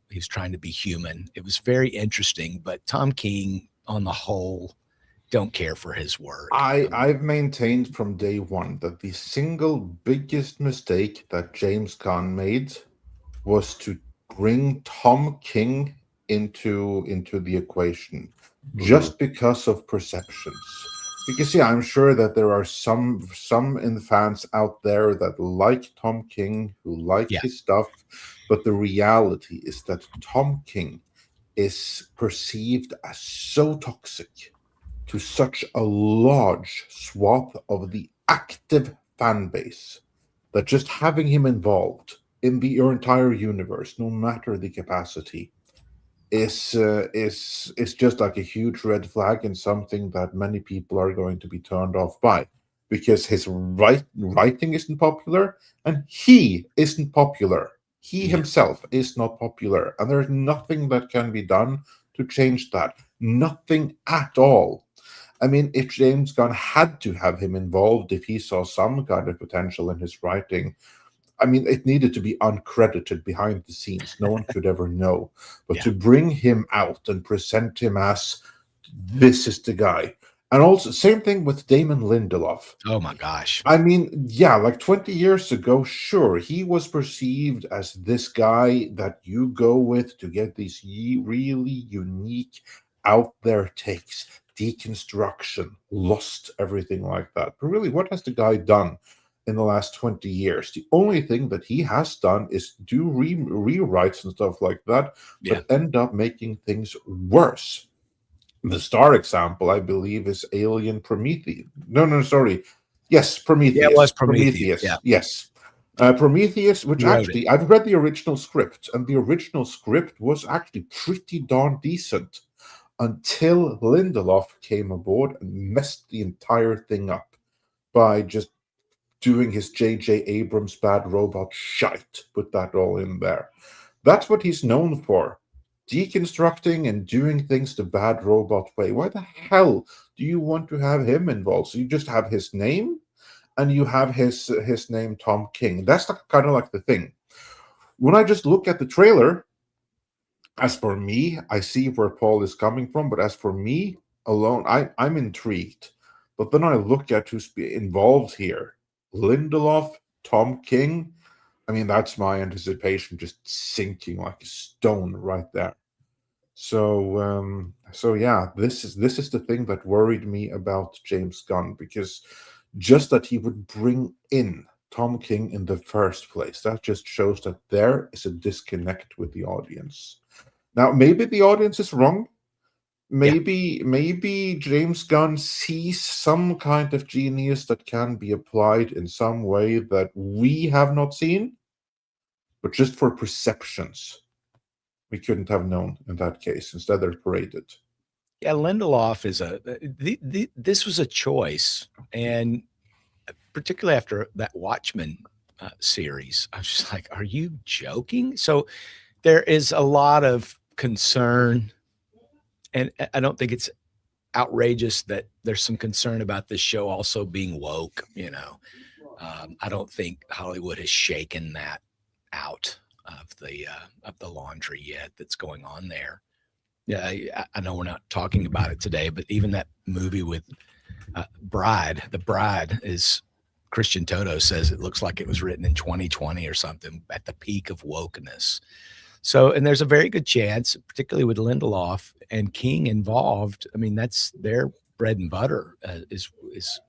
he's trying to be human. It was very interesting, but Tom King on the whole, don't care for his work. I've maintained from day one that the single biggest mistake that James Gunn made was to bring Tom King into the equation just because of perceptions. Because I'm sure that there are some in the fans out there that like Tom King, who like his stuff, but the reality is that Tom King is perceived as so toxic to such a large swath of the active fan base that just having him involved in your entire universe, no matter the capacity, is just like a huge red flag and something that many people are going to be turned off by, because his writing isn't popular and he isn't popular. He himself is not popular, and there's nothing that can be done to change that. Nothing at all. I mean, if James Gunn had to have him involved, if he saw some kind of potential in his writing, I mean, it needed to be uncredited behind the scenes. No one could ever know. But to bring him out and present him as, this is the guy. And also, same thing with Damon Lindelof. Oh, my gosh. I mean, like 20 years ago, sure, he was perceived as this guy that you go with to get these really unique, out there takes, deconstruction, Lost, everything like that. But really, what has the guy done in the last 20 years? The only thing that he has done is do rewrites and stuff like that, but end up making things worse. The star example, I believe, is Alien Prometheus. Yes, Prometheus. Yeah, it was Prometheus. Yes. Prometheus, which actually, I've read the original script, and the original script was actually pretty darn decent until Lindelof came aboard and messed the entire thing up by just doing his J.J. Abrams bad robot shite. Put that all in there. That's what he's known for. deconstructing and doing things the bad robot way. Why the hell do you want to have him involved? So you just have his name, and you have his name, Tom King. That's kind of like the thing. When I just look at the trailer, as for me, I see where Paul is coming from, but as for me alone, I'm intrigued. But then I look at who's involved here: Lindelof, Tom King. I mean, that's my anticipation just sinking like a stone right there. So yeah, this is the thing that worried me about James Gunn, because just that he would bring in Tom King in the first place, that just shows that there is a disconnect with the audience. Now, maybe the audience is wrong. Maybe James Gunn sees some kind of genius that can be applied in some way that we have not seen, but just for perceptions, we couldn't have known in that case. Instead, they're paraded. Yeah, Lindelof is this was a choice, and particularly after that Watchmen series, I was just like, "Are you joking?" So there is a lot of concern, and I don't think it's outrageous that there's some concern about this show also being woke. I don't think Hollywood has shaken that out of the laundry yet that's going on there. Yeah, I know we're not talking about it today, but even that movie with The Bride is Christian Toto says it looks like it was written in 2020 or something at the peak of wokeness. So, and there's a very good chance, particularly with Lindelof and King involved. I mean, that's their bread and butter is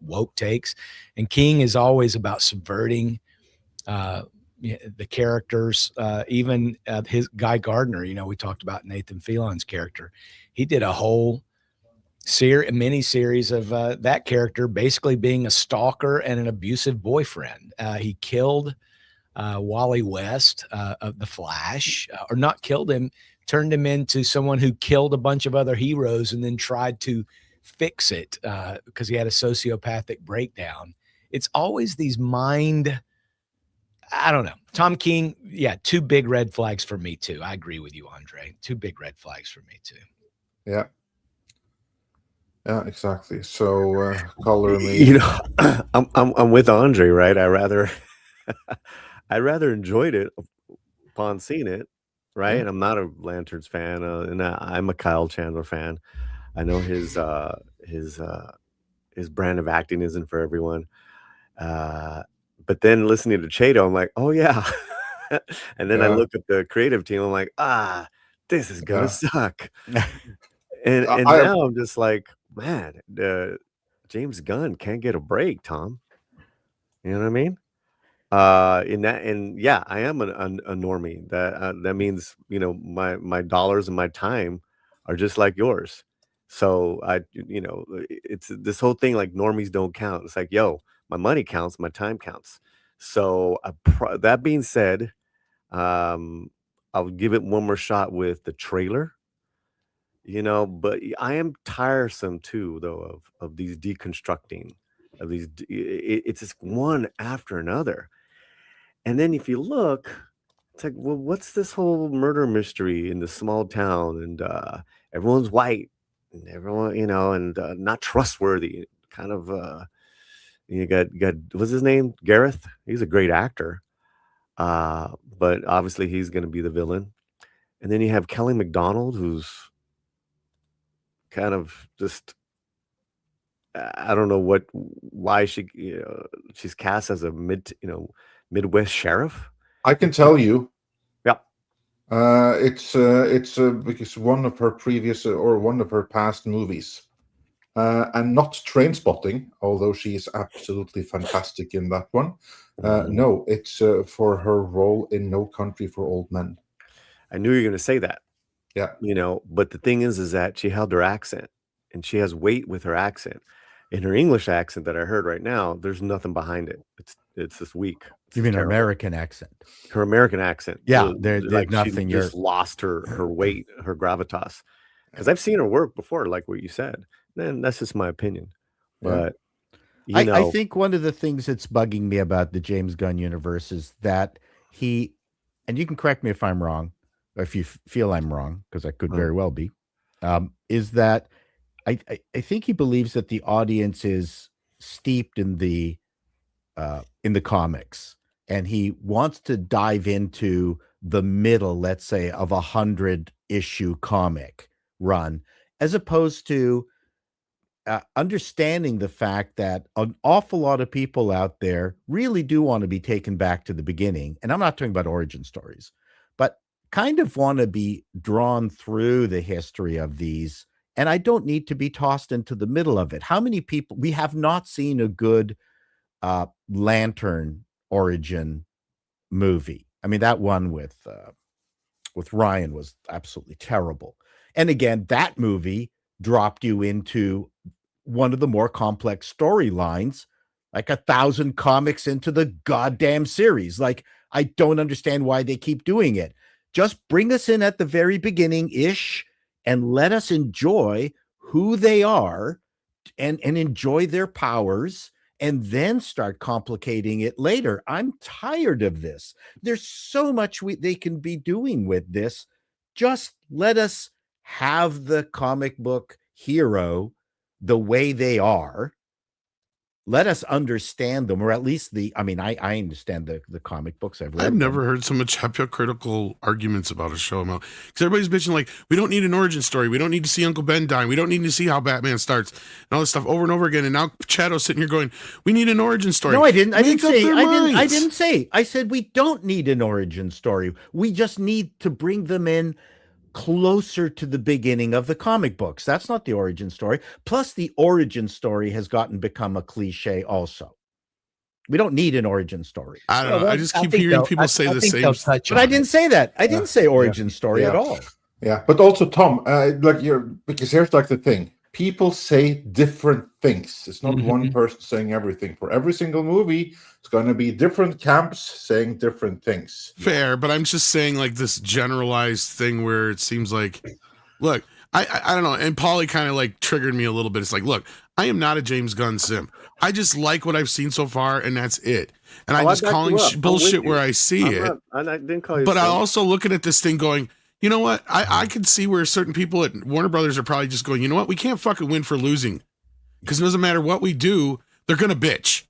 woke takes, and King is always about subverting the characters. Even his Guy Gardner, we talked about Nathan Fillon's character. He did a whole mini series of that character basically being a stalker and an abusive boyfriend. He killed Wally West of The Flash, or not killed him, turned him into someone who killed a bunch of other heroes and then tried to fix it because he had a sociopathic breakdown. It's always these I don't know. Tom King, yeah, two big red flags for me too. I agree with you, Andre. Two big red flags for me too. Yeah. Yeah, exactly. So, color me. I'm with Andre, right? I rather enjoyed it upon seeing it, right? Yeah. And I'm not a Lanterns fan, and I'm a Kyle Chandler fan. I know his brand of acting isn't for everyone. But then listening to Chato, I'm like, oh yeah. And then I look at the creative team, I'm like, this is gonna suck. And now I'm just like, man, James Gunn can't get a break, Tom. You know what I mean? Yeah, I am a normie. That means my dollars and my time are just like yours. So it's this whole thing like normies don't count. It's like, yo, my money counts, my time counts. So that being said, I'll give it one more shot with the trailer. But I am tiresome too, though, of these deconstructing of these. It's just one after another. And then if you look, it's like, well, what's this whole murder mystery in this small town? And everyone's white, and everyone, and not trustworthy. Kind of, you got what's his name? Gareth. He's a great actor, but obviously he's going to be the villain. And then you have Kelly MacDonald, who's kind of just, I don't know why she's cast as a Midwest sheriff. I can tell you. Yeah. It's because one of her past movies, and not Trainspotting, although she is absolutely fantastic in that one. No, it's for her role in No Country for Old Men. I knew you were going to say that. Yeah. But the thing is that she held her accent, and she has weight with her accent. In her English accent that I heard right now, there's nothing behind it. It's just weak. You mean her American accent? Her American accent. Yeah, there's like nothing. She just lost her weight, her gravitas. Because I've seen her work before, like what you said. Then that's just my opinion. But I think one of the things that's bugging me about the James Gunn universe is that and you can correct me if I'm wrong, if you feel I'm wrong, because I could very well be, is that I think he believes that the audience is steeped in the comics, and he wants to dive into the middle, let's say, of 100-issue comic run, as opposed to understanding the fact that an awful lot of people out there really do want to be taken back to the beginning. And I'm not talking about origin stories, but kind of want to be drawn through the history of these. And I don't need to be tossed into the middle of it. How many people we have not seen a good Lantern origin movie? I mean, that one with Ryan was absolutely terrible. And again, that movie dropped you into one of the more complex storylines, like 1,000 comics into the goddamn series. Like, I don't understand why they keep doing it. Just bring us in at the very beginning-ish and let us enjoy who they are and enjoy their powers, and then start complicating it later. I'm tired of this. There's so much they can be doing with this. Just let us have the comic book hero the way they are. Let us understand them, or at least I understand the comic books I've read. I've never heard so much hypocritical arguments about a show because everybody's bitching like, we don't need an origin story. We don't need to see Uncle Ben dying. We don't need to see how Batman starts and all this stuff over and over again. And now Chato's sitting here going, we need an origin story. No, I didn't. I didn't say. I said we don't need an origin story. We just need to bring them in closer to the beginning of the comic books. That's not the origin story. Plus, the origin story has become a cliche also. We don't need an origin story. I don't know. I just keep hearing people say the same. But I didn't say that. I didn't say origin story at all. Yeah, but also, Tom, because here's like the thing. People say different things. It's not one person saying everything. For every single movie, it's going to be different camps saying different things. Fair, but I'm just saying like this generalized thing where it seems like, look, I don't know. And Paulie kind of like triggered me a little bit. It's like, look, I am not a James Gunn simp. I just like what I've seen so far, and that's it. And I'm just calling bullshit where I see it. I didn't call you. But I'm also looking at this thing going, you know what? I could see where certain people at Warner Brothers are probably just going, you know what? We can't fucking win for losing. Because it doesn't matter what we do, they're going to bitch.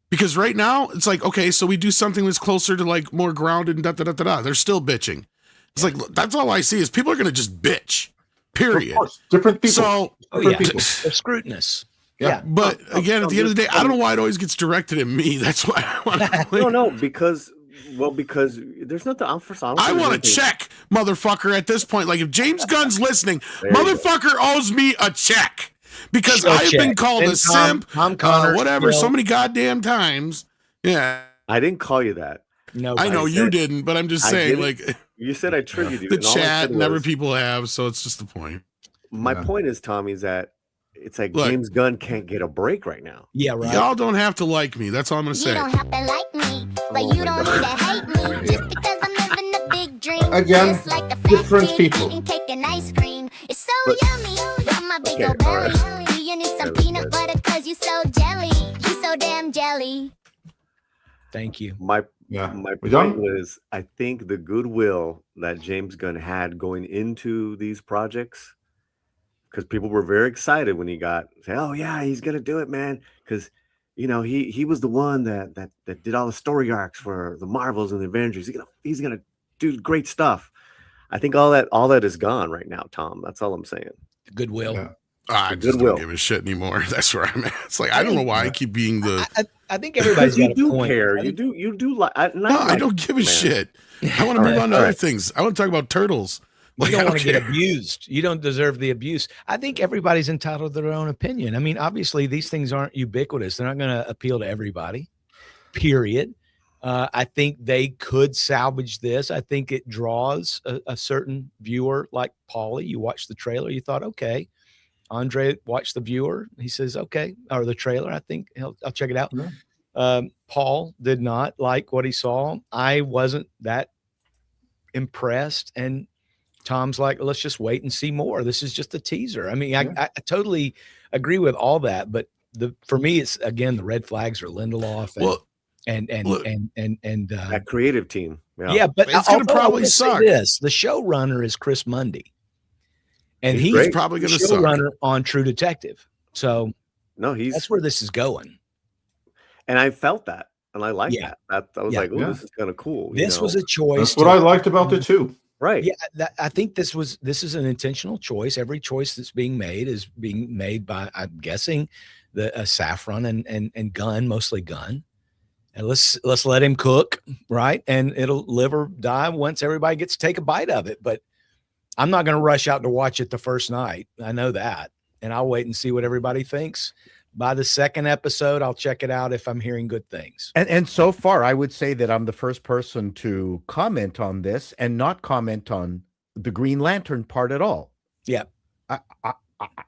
Because right now, it's like, okay, so we do something that's closer to like more grounded and da-da-da-da-da. They're still bitching. It's like, that's all I see is people are going to just bitch. Period. Of course, different people. So, different people. They're scrutinous. Yeah. But again, at the end of the day, I don't know why it always gets directed at me. That's why I want to. No, because there's nothing. I want to check, motherfucker, at this point. Like, if James Gunn's listening, motherfucker owes me a check. Because I've been called a simp, whatever, so many goddamn times. Yeah. I didn't call you that. No, I know you didn't, but I'm just saying, like, you said I triggered you. The chat and other people have, so it's just the point. My point is, Tommy, is that it's like James Gunn can't get a break right now. Yeah, right. Y'all don't have to like me. That's all I'm gonna say. You don't have to like me, but you don't need to hate me. Just because I'm living a big dream. Again, just like a different kid people. eating cake and ice cream. It's so yummy. Got my big old belly. Do you need some peanut butter? Cause you so jelly. You so damn jelly. Thank you. My point was, I think the goodwill that James Gunn had going into these projects, because people were very excited when he oh yeah, he's gonna do it, man. Because he was the one that did all the story arcs for the Marvels and the Avengers. He's gonna do great stuff. I think all that is gone right now, Tom. That's all I'm saying. Goodwill. Yeah. I just don't give a shit anymore. That's where I'm at. It's like I don't know why I keep being the. I think everybody's got a point. Care. You do like. I don't give a shit. I want to move on to other things. I want to talk about turtles. You don't want to get abused. You don't deserve the abuse. I think everybody's entitled to their own opinion. I mean, obviously, these things aren't ubiquitous. They're not going to appeal to everybody, period. I think they could salvage this. I think it draws a certain viewer like Paulie. You watch the trailer, you thought, okay. Andre watched the viewer. He says, okay, or the trailer. I think I'll check it out. Yeah. Paul did not like what he saw. I wasn't that impressed. And Tom's like, let's just wait and see more. This is just a teaser. I mean, I totally agree with all that. But for me, it's, again, the red flags are Lindelof. And, well, and Look. That creative team. yeah, but It's gonna although I probably will say suck. this, the showrunner is Chris Mundy, and He's he's great. probably the gonna suck. showrunner on True Detective. So No, that's he's where this is going. and I felt that, and I like Yeah. that. I was Yeah. like, "Oh, Yeah. this is kind of cool." This was a That's choice. what I liked about it too. right. Yeah, I think this is an intentional choice. Every choice that's being made is being made by, I'm guessing, the Saffron and Gunn, mostly Gunn. And let's let him cook, right? And it'll live or die once everybody gets to take a bite of it. But I'm not going to rush out to watch it the first night. I know that, and I'll wait and see what everybody thinks. By the second episode, I'll check it out if I'm hearing good things. And so far, I would say that I'm the first person to comment on this and not comment on the Green Lantern part at all. Yeah.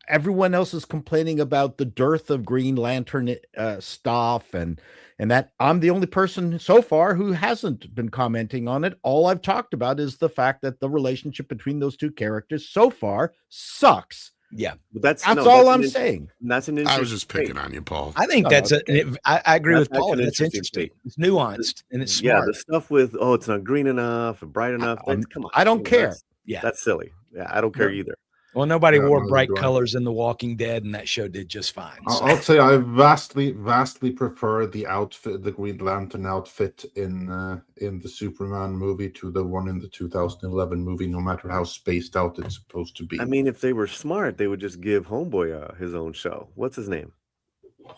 Everyone else is complaining about the dearth of Green Lantern stuff, and that I'm the only person so far who hasn't been commenting on it. All I've talked about is the fact that the relationship between those two characters so far sucks. Yeah. But that's all I'm saying. That's an I was just interesting picking on you, Paul. I think No, that's okay. I agree That's with Paul. actually an That's interesting interesting. It's nuanced and it's Yeah, smart. the stuff with it's not green enough and bright enough. Come on, I don't care. Yeah. That's silly. Yeah, I don't care either. Well, nobody Yeah, wore neither bright do I. colors in The Walking Dead, and that show did just fine. So. I'll say I vastly prefer the outfit, the Green Lantern outfit in the Superman movie to the one in the 2011 movie. No matter how spaced out it's supposed to be. I mean, if they were smart, they would just give Homeboy his own show. What's his name?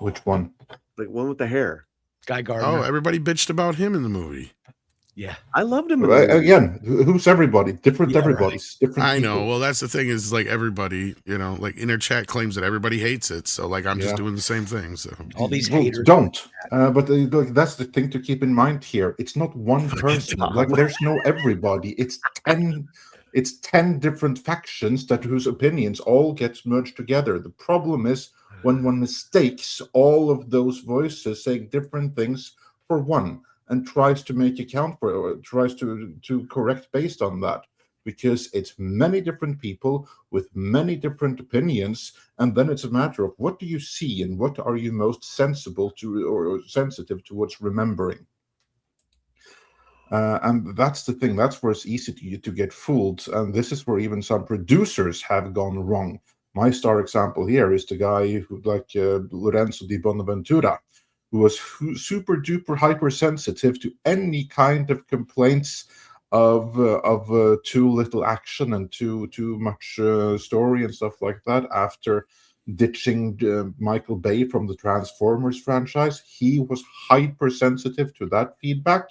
Which one? Like one with the hair. Guy Gardner. Oh, everybody bitched about him in the movie. Yeah. I loved him. In the movie. Again, who's everybody? Different Yeah, everybody's different. I know. people. Well, that's the thing is like everybody, like inner chat claims that everybody hates it. So like I'm just Yeah. doing the same thing. So All these Well, haters. don't. But look, that's the thing to keep in mind here. It's not one Fucking person. Tom. Like there's no everybody. It's 10 different factions whose opinions all get merged together. The problem is when one mistakes all of those voices saying different things for one and tries to make account for it, or tries to correct based on that. Because it's many different people with many different opinions, and then it's a matter of what do you see and what are you most sensible to or sensitive towards remembering. And that's the thing. That's where it's easy to get fooled, and this is where even some producers have gone wrong. My star example here is the guy who, like Lorenzo di Bonaventura, who was super duper hypersensitive to any kind of complaints of too little action and too much story and stuff like that. After ditching Michael Bay from the Transformers franchise, he was hypersensitive to that feedback.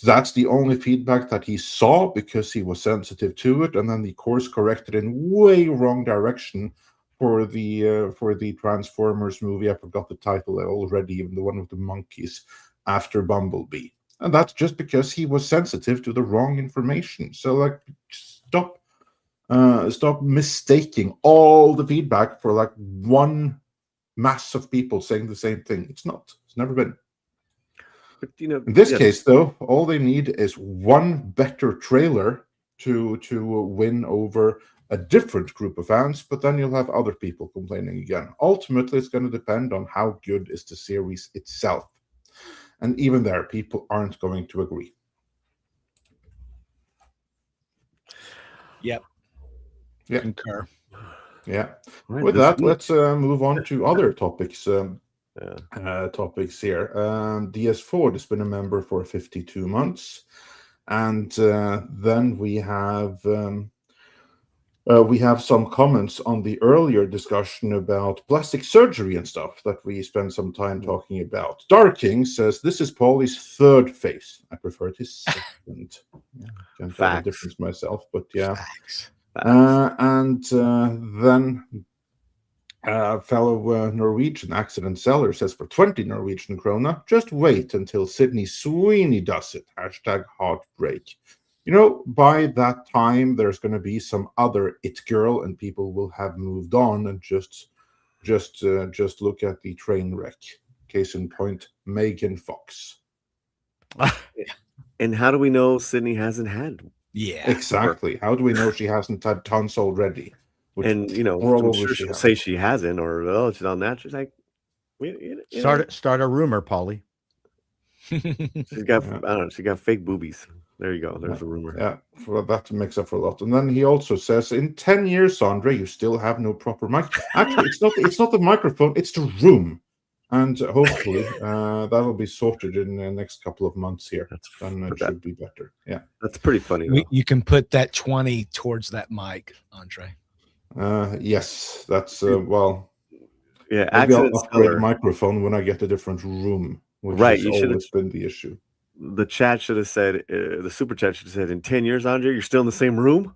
That's the only feedback that he saw because he was sensitive to it, and then the course corrected in way wrong direction for the Transformers movie. I forgot the title already, even the one with the monkeys after Bumblebee. And that's just because he was sensitive to the wrong information. So like stop mistaking all the feedback for like one mass of people saying the same thing. It's not. It's never been. But, in this case, though, all they need is one better trailer to win over a different group of fans, but then you'll have other people complaining again. Ultimately, it's going to depend on how good is the series itself. And even there, people aren't going to agree. Yep. Yeah. Concur. Yeah. Right, With this that, week- let's move on to other topics. Yeah. Topics here. DS Ford has been a member for 52 months, and then we have some comments on the earlier discussion about plastic surgery and stuff that we spent some time talking about. Dark King says this is Paulie's third face. I preferred his second. Yeah, can't tell the Facts. difference myself, but yeah. Facts. And then fellow Norwegian accident seller says for 20 Norwegian krona, just wait until Sydney Sweeney does it. #heartbreak. By that time, there's going to be some other it girl, and people will have moved on and just look at the train wreck. Case in point, Megan Fox. And how do we know Sydney hasn't had? Yeah. Exactly. How do we know she hasn't had tons already? Which And probably I'm sure she she'll has. say she hasn't, or she's on that. She's like, Start a rumor, Polly. She's got, Yeah. I don't know, she got fake boobies. There you go. There's a rumor. Yeah, well, that makes up for a lot. And then he also says, in 10 years, Andre, you still have no proper mic. Actually, it's not the microphone, it's the room. And hopefully that'll be sorted in the next couple of months here. Then it should be better. Yeah. That's pretty funny, though. You can put that 20 towards that mic, Andre. Yes, that's well. Yeah, maybe I'll accident upgrade the seller. microphone when I get a different room, which Right, has you should've- always been the issue. The chat should have said, the super chat should have said, in 10 years, Andre, you're still in the same room?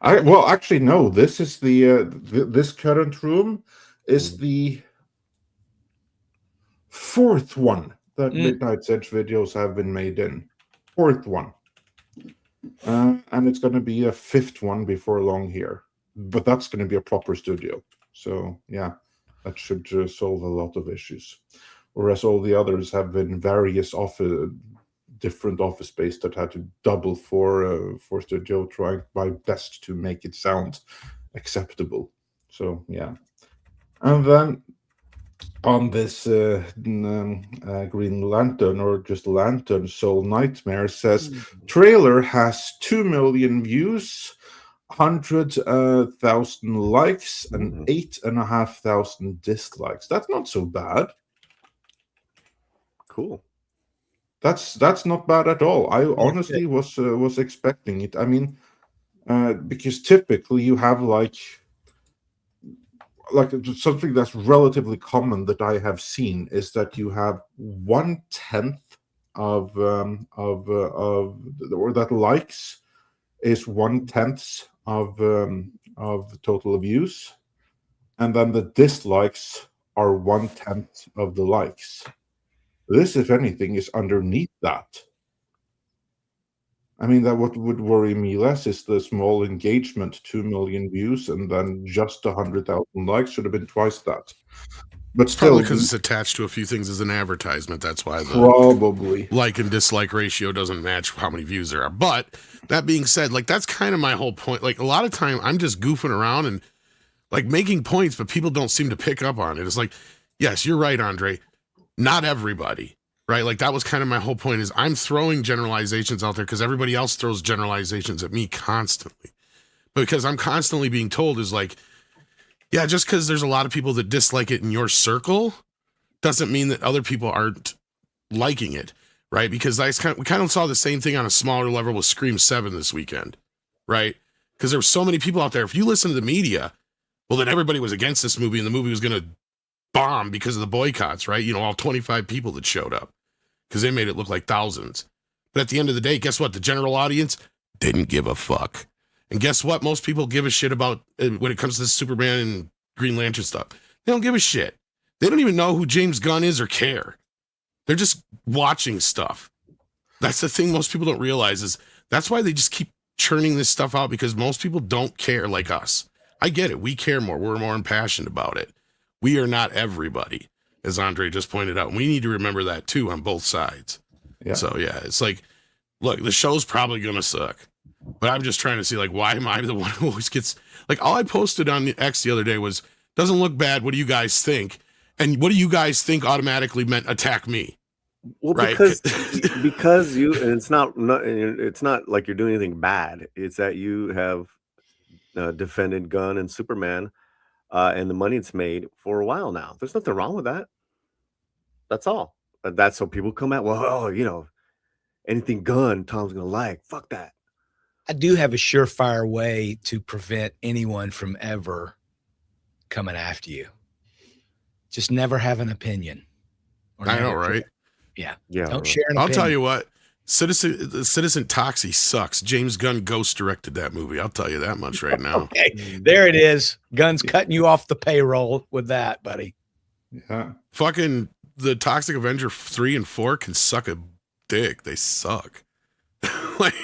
Well, actually, no. This is the this current room is the fourth one that Midnight's Edge videos have been made in. Fourth one. And it's going to be a fifth one before long here. But that's going to be a proper studio. So, yeah, that should solve a lot of issues. Whereas all the others have been various different office space that had to double for studio, trying my best to make it sound acceptable. So, yeah. And then on this Green Lantern, or just Lantern Soul Nightmare, says trailer has 2 million views, 100,000 likes, and 8,500 dislikes. That's not so bad. Cool. That's not bad at all. I honestly was expecting it. I mean, because typically you have like something that's relatively common that I have seen is that you have 1/10 of or that likes is 1/10 of the total views, and then the dislikes are 1/10 of the likes. This, if anything, is underneath that. I mean, that what would worry me less is the small engagement, 2 million views, and then just 100,000 likes. Should have been twice that. But still, probably because it's attached to a few things as an advertisement. That's why the probably like and dislike ratio doesn't match how many views there are. But that being said, like that's kind of my whole point. Like a lot of time, I'm just goofing around and like making points, but people don't seem to pick up on it. It's like, yes, you're right, Andre. Not everybody, right? Like that was kind of my whole point is I'm throwing generalizations out there because everybody else throws generalizations at me constantly. But because I'm constantly being told is like, yeah, just because there's a lot of people that dislike it in your circle doesn't mean that other people aren't liking it, right? Because we kind of saw the same thing on a smaller level with Scream 7 this weekend, right? Because there were so many people out there. If you listen to the media, well, then everybody was against this movie and the movie was going to bomb because of the boycotts, right? You know, all 25 people that showed up because they made it look like thousands. But at the end of the day, guess what? The general audience didn't give a fuck. And guess what? Most people give a shit about when it comes to Superman and Green Lantern stuff. They don't give a shit. They don't even know who James Gunn is or care. They're just watching stuff. That's the thing most people don't realize is that's why they just keep churning this stuff out because most people don't care like us. I get it. We care more. We're more impassioned about it. We are not everybody, as Andre just pointed out. And we need to remember that too on both sides. Yeah. So yeah, it's like, look, the show's probably going to suck. But I'm just trying to see, like, why am I the one who always gets, like, all I posted on the X the other day was, doesn't look bad. What do you guys think? And what do you guys think automatically meant attack me? Well, right? because you, and it's not like you're doing anything bad. It's that you have defended Gunn and Superman and the money it's made for a while now. There's nothing wrong with that. That's all. But that's so people come out, well, you know, anything Gunn, Tom's going to like. Fuck that. I do have a surefire way to prevent anyone from ever coming after you. Just never have an opinion. I know, right? Yeah. Don't right. Share an opinion. I'll tell you what, Citizen Toxie sucks. James Gunn ghost directed that movie. I'll tell you that much right now. Okay, there it is. Gunn's cutting you off the payroll with that, buddy. Yeah. Fucking the Toxic Avenger 3 and 4 can suck a dick. They suck. Like,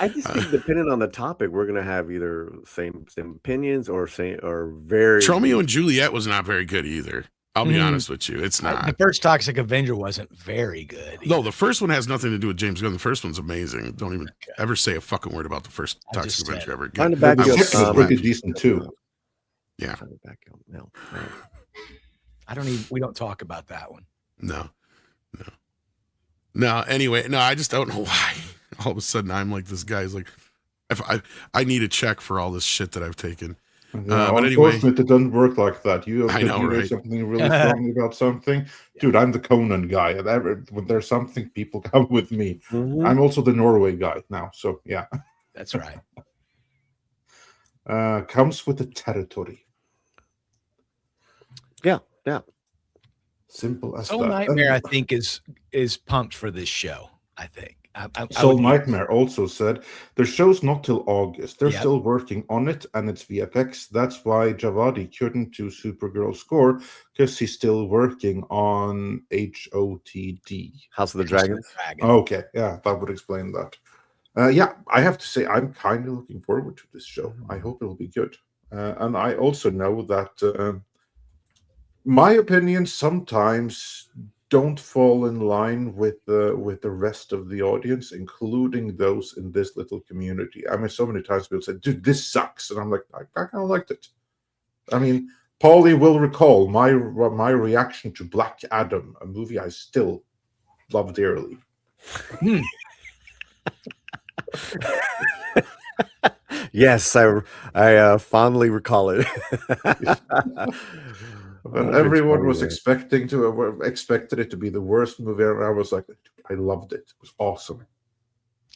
I just think depending on the topic, we're gonna have either same opinions or very. Romeo and Juliet was not very good either. I'll be honest with you, it's not. The first Toxic Avenger wasn't very good. No, the first one has nothing to do with James Gunn. The first one's amazing. Don't even ever say a fucking word about the first Toxic Avenger ever again. It's pretty decent too. Yeah. We don't talk about that one. No. No, anyway, no, I just don't know why. All of a sudden, I'm like this guy's like, if I need a check for all this shit that I've taken. Yeah, But anyway, unfortunately, it doesn't work like that. You I know, you right? something really strongly about something, dude. I'm the Conan guy. And when there's something, people come with me. Mhm. I'm also the Norway guy now, so yeah. That's right. Comes with the territory. Yeah. Simple as Soul that. Nightmare, And I think, is pumped for this show. I think. I Soul would- Nightmare also said the show's not till August. They're Yep. still working on it, and it's VFX. That's why Javadi couldn't do Supergirl score, because he's still working on HOTD. House of the Dragons. Okay, yeah, that would explain that. Yeah, I have to say I'm kind of looking forward to this show. I hope it'll be good. And I also know that my opinions sometimes don't fall in line with the rest of the audience, including those in this little community. I mean, so many times people say, "Dude, this sucks," and I'm like, I kind of liked it. I mean, Paulie will recall my reaction to Black Adam, a movie I still love dearly. Yes, I fondly recall it. When everyone was expected it to be the worst movie ever, I was like, I loved it. It was awesome.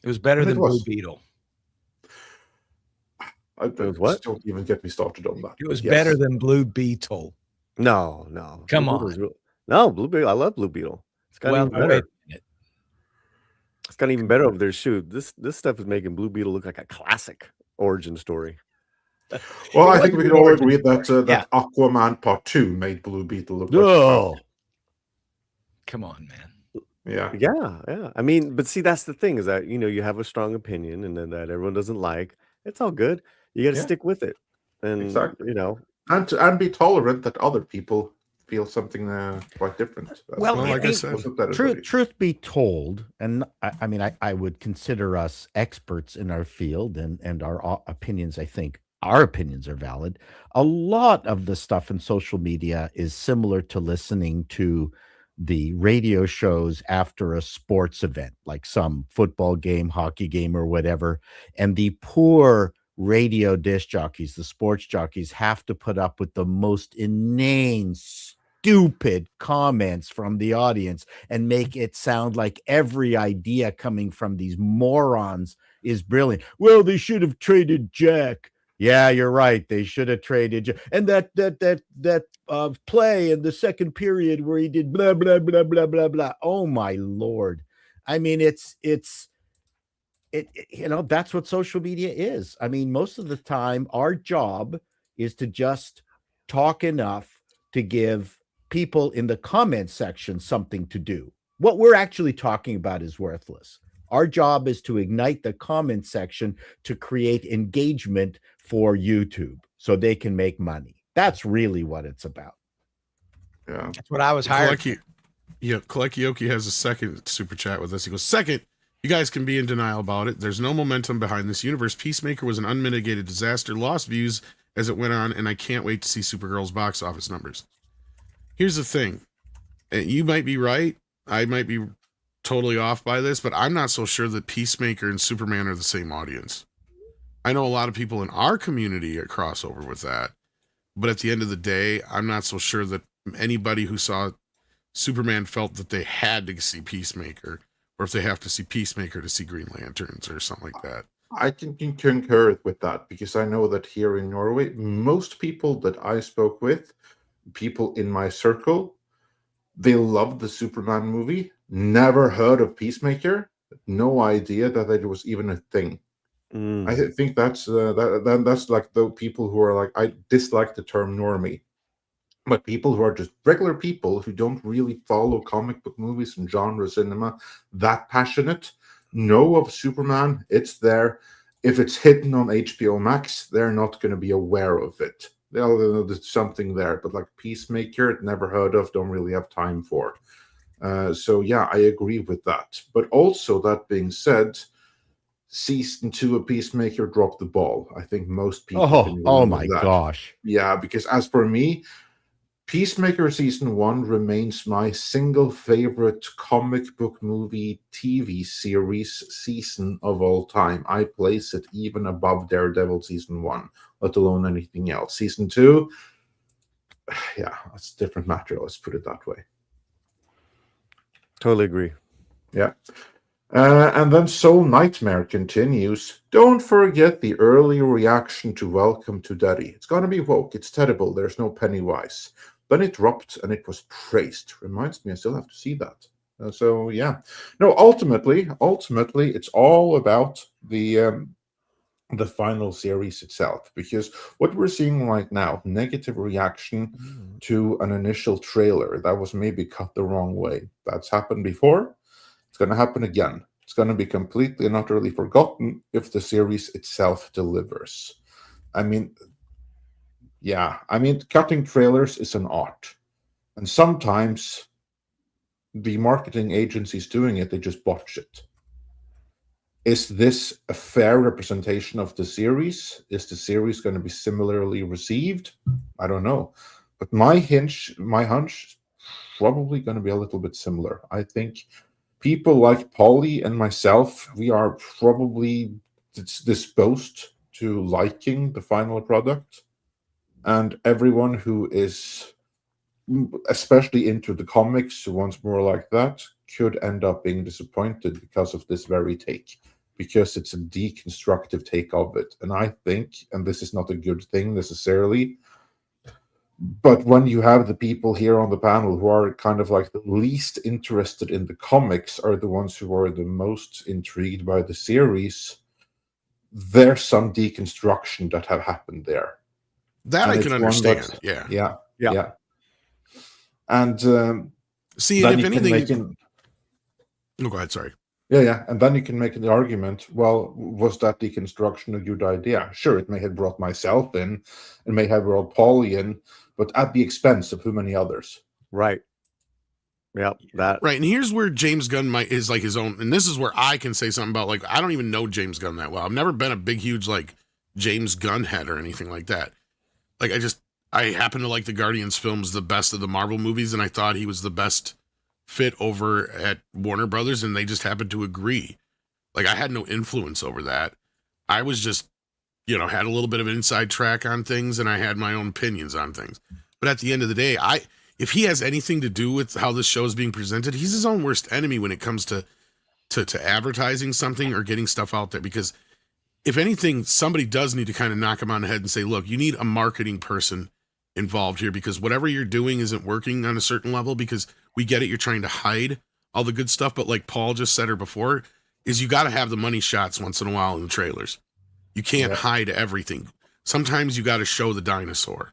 It was better And it than Blue was. Beetle. What? Don't even get me started on that. It was Yes. better than Blue Beetle. No. Come Blue on. Beetle's no, Blue Beetle. I love Blue Beetle. It's got Well, even better. wait a minute. It's got even better over there. Shoot, this stuff is making Blue Beetle look like a classic origin story. Well, It I think wasn't we an can all origin agree that story. that Aquaman Part 2 made Blue Beetle look like Oh, Come on, man. yeah. Yeah. I mean, but see, that's the thing is that you have a strong opinion and then that everyone doesn't like. It's all good. You got to Yeah. stick with it, and Exactly. you know, And be tolerant that other people feel something quite different. That's Well, fine. like I said, Also that everybody- truth be told, and I mean, I would consider us experts in our field, and our opinions, I think our opinions are valid. A lot of the stuff in social media is similar to listening to the radio shows after a sports event, like some football game, hockey game, or whatever. And the poor radio disc jockeys, the sports jockeys, have to put up with the most inane, stupid comments from the audience and make it sound like every idea coming from these morons is brilliant. Well, they should have traded Jack. Yeah, you're right. They should have traded Jack. And that play in the second period where he did blah blah blah blah blah blah. Oh my Lord! I mean, it's that's what social media is. I mean, most of the time, our job is to just talk enough to give people in the comment section something to do. What we're actually talking about is worthless. Our job is to ignite the comment section to create engagement for YouTube so they can make money. That's really what it's about. Yeah. That's what I was hired for. Kalekioki has a second super chat with us. He goes, second, you guys can be in denial about it. There's no momentum behind this universe. Peacemaker was an unmitigated disaster, lost views as it went on, and I can't wait to see Supergirl's box office numbers. Here's the thing. You might be right. I might be totally off by this, but I'm not so sure that Peacemaker and Superman are the same audience. I know a lot of people in our community are crossover with that, but at the end of the day, I'm not so sure that anybody who saw Superman felt that they had to see Peacemaker, or if they have to see Peacemaker to see Green Lanterns or something like that. I can concur with that, because I know that here in Norway, most people that I spoke with, people in my circle, they loved the Superman movie, never heard of Peacemaker, no idea that it was even a thing. I think that's that's like the people who are like, I dislike the term normie, but people who are just regular people who don't really follow comic book movies and genre cinema that passionate, know of Superman. It's there. If it's hidden on HBO Max, they're not going to be aware of it. They'll know there's something there, but like Peacemaker, never heard of, don't really have time for. So yeah, I agree with that. But also, that being said, season 2 of Peacemaker dropped the ball. I think most people. Oh my gosh! Yeah, because as for me, Peacemaker Season 1 remains my single favorite comic book movie TV series season of all time. I place it even above Daredevil Season 1, let alone anything else. Season 2, yeah, it's a different matter. Let's put it that way. Totally agree. Yeah. And then Soul Nightmare continues. Don't forget the early reaction to Welcome to Daddy. It's gonna be woke. It's terrible. There's no Pennywise. Then it dropped and it was praised. Reminds me, I still have to see that. So yeah. No, ultimately, it's all about the final series itself, because what we're seeing right now, negative reaction to an initial trailer that was maybe cut the wrong way. That's happened before. It's going to happen again. It's going to be completely and utterly forgotten if the series itself delivers. I mean, cutting trailers is an art. And sometimes the marketing agencies doing it, they just botch it. Is this a fair representation of the series? Is the series going to be similarly received? I don't know. But my hunch is probably going to be a little bit similar. I think people like Polly and myself, we are probably disposed to liking the final product. And everyone who is especially into the comics, who wants more like that, could end up being disappointed because of this very take, because it's a deconstructive take of it. And I think, and this is not a good thing necessarily, but when you have the people here on the panel who are kind of like the least interested in the comics are the ones who are the most intrigued by the series, there's some deconstruction that have happened there. That And I it's can one understand. that's- Yeah. Yeah. And See, then if you can anything, make an, oh, go ahead. Sorry. yeah, and then you can make the argument, well, was that deconstruction a good idea? Sure, it may have brought myself in, it may have brought Paulie in, but at the expense of who many others. Right. Yep. That. Right. And here's where James Gunn is like his own, and this is where I can say something about, like, I don't even know James Gunn that well. I've never been a big, huge, like, James Gunn head or anything like that. Like, I happen to like the Guardians films the best of the Marvel movies, and I thought he was the best fit over at Warner Brothers, and they just happened to agree. Like, I had no influence over that. I was just, had a little bit of an inside track on things, and I had my own opinions on things. But at the end of the day, if he has anything to do with how this show is being presented, he's his own worst enemy when it comes to advertising something or getting stuff out there. Because if anything, somebody does need to kind of knock him on the head and say, look, you need a marketing person involved here, because whatever you're doing isn't working on a certain level, because we get it, you're trying to hide all the good stuff, but like Paul just said her before, is you got to have the money shots once in a while in the trailers. You can't hide everything. Sometimes you got to show the dinosaur.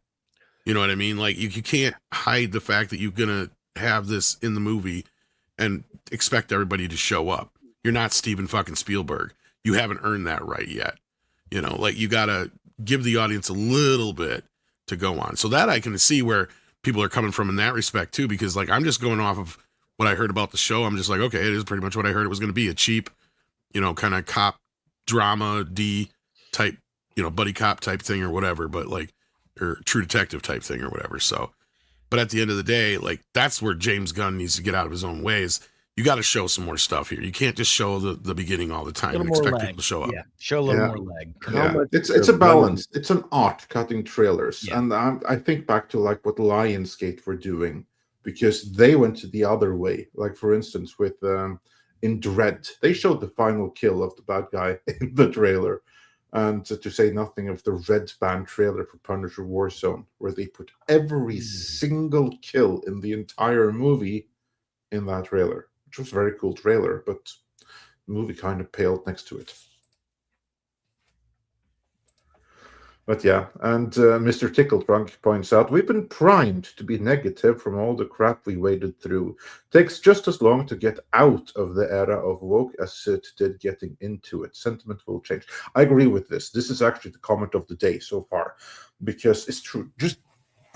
You know what I mean? Like, you can't hide the fact that you're going to have this in the movie and expect everybody to show up. You're not Steven fucking Spielberg. You haven't earned that right yet. Like, you got to give the audience a little bit to go on. So that I can see where people are coming from in that respect too, because like, I'm just going off of what I heard about the show. I'm just like, okay, it is pretty much what I heard it was going to be, a cheap, kind of cop drama D type, buddy cop type thing or whatever, but like, or True Detective type thing or whatever. So, but at the end of the day, like, that's where James Gunn needs to get out of his own ways. You got to show some more stuff here. You can't just show the beginning all the time and expect people to show up. Yeah, show a little more leg. It's a balance. It's an art, cutting trailers. Yeah. And I think back to like what Lionsgate were doing, because they went to the other way. Like, for instance, with in Dread, they showed the final kill of the bad guy in the trailer. And to say nothing of the Red Band trailer for Punisher Warzone, where they put every single kill in the entire movie in that trailer, which was a very cool trailer, but the movie kind of paled next to it. But yeah, and Mr. Tickletrunk points out, we've been primed to be negative from all the crap we waded through. Takes just as long to get out of the era of woke as it did getting into it. Sentiment will change. I agree with this. This is actually the comment of the day so far, because it's true.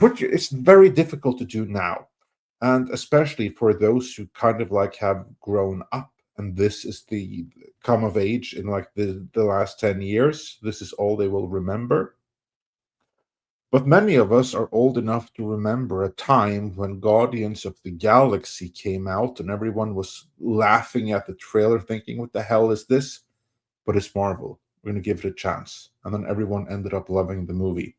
It's very difficult to do now. And especially for those who kind of like have grown up, and this is the come of age in like the last 10 years. This is all they will remember. But many of us are old enough to remember a time when Guardians of the Galaxy came out and everyone was laughing at the trailer thinking, what the hell is this? But it's Marvel. We're going to give it a chance. And then everyone ended up loving the movie.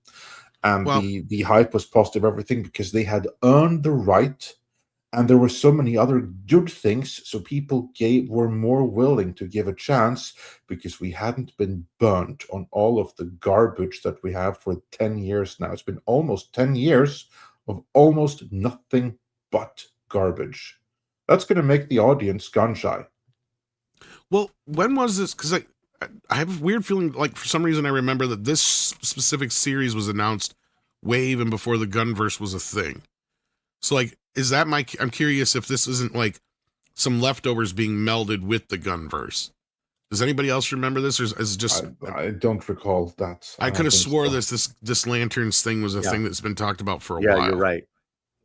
And Well- the hype was positive, everything, because they had earned the right. And there were so many other good things, so people were more willing to give a chance because we hadn't been burnt on all of the garbage that we have for 10 years now. It's been almost 10 years of almost nothing but garbage. That's going to make the audience gun shy. Well, when was this? Because I have a weird feeling, like for some reason I remember that this specific series was announced way even before the Gunverse was a thing. So like, is that I'm curious if this isn't like some leftovers being melded with the Gunverse. Does anybody else remember this, or is it just? I don't recall that. I could have swore so. this Lanterns thing was a thing that's been talked about for a while. Yeah, you're right.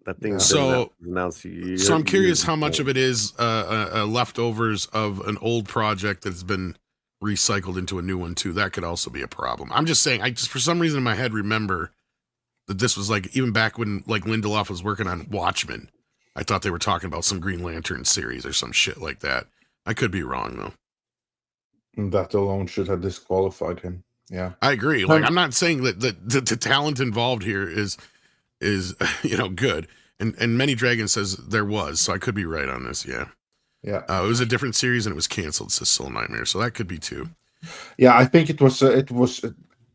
That thing's So been announced. So I'm curious how much of it is leftovers of an old project that's been recycled into a new one too. That could also be a problem. I'm just saying, I just for some reason in my head remember that this was like even back when like Lindelof was working on Watchmen. I thought they were talking about some Green Lantern series or some shit like that. I could be wrong though. That alone should have disqualified him. Yeah, I agree. Like I'm not saying that the talent involved here is good. And Many Dragons says there was, so I could be right on this. Yeah. It was a different series and it was canceled, says Soul Nightmare. So that could be too. Yeah, I think it was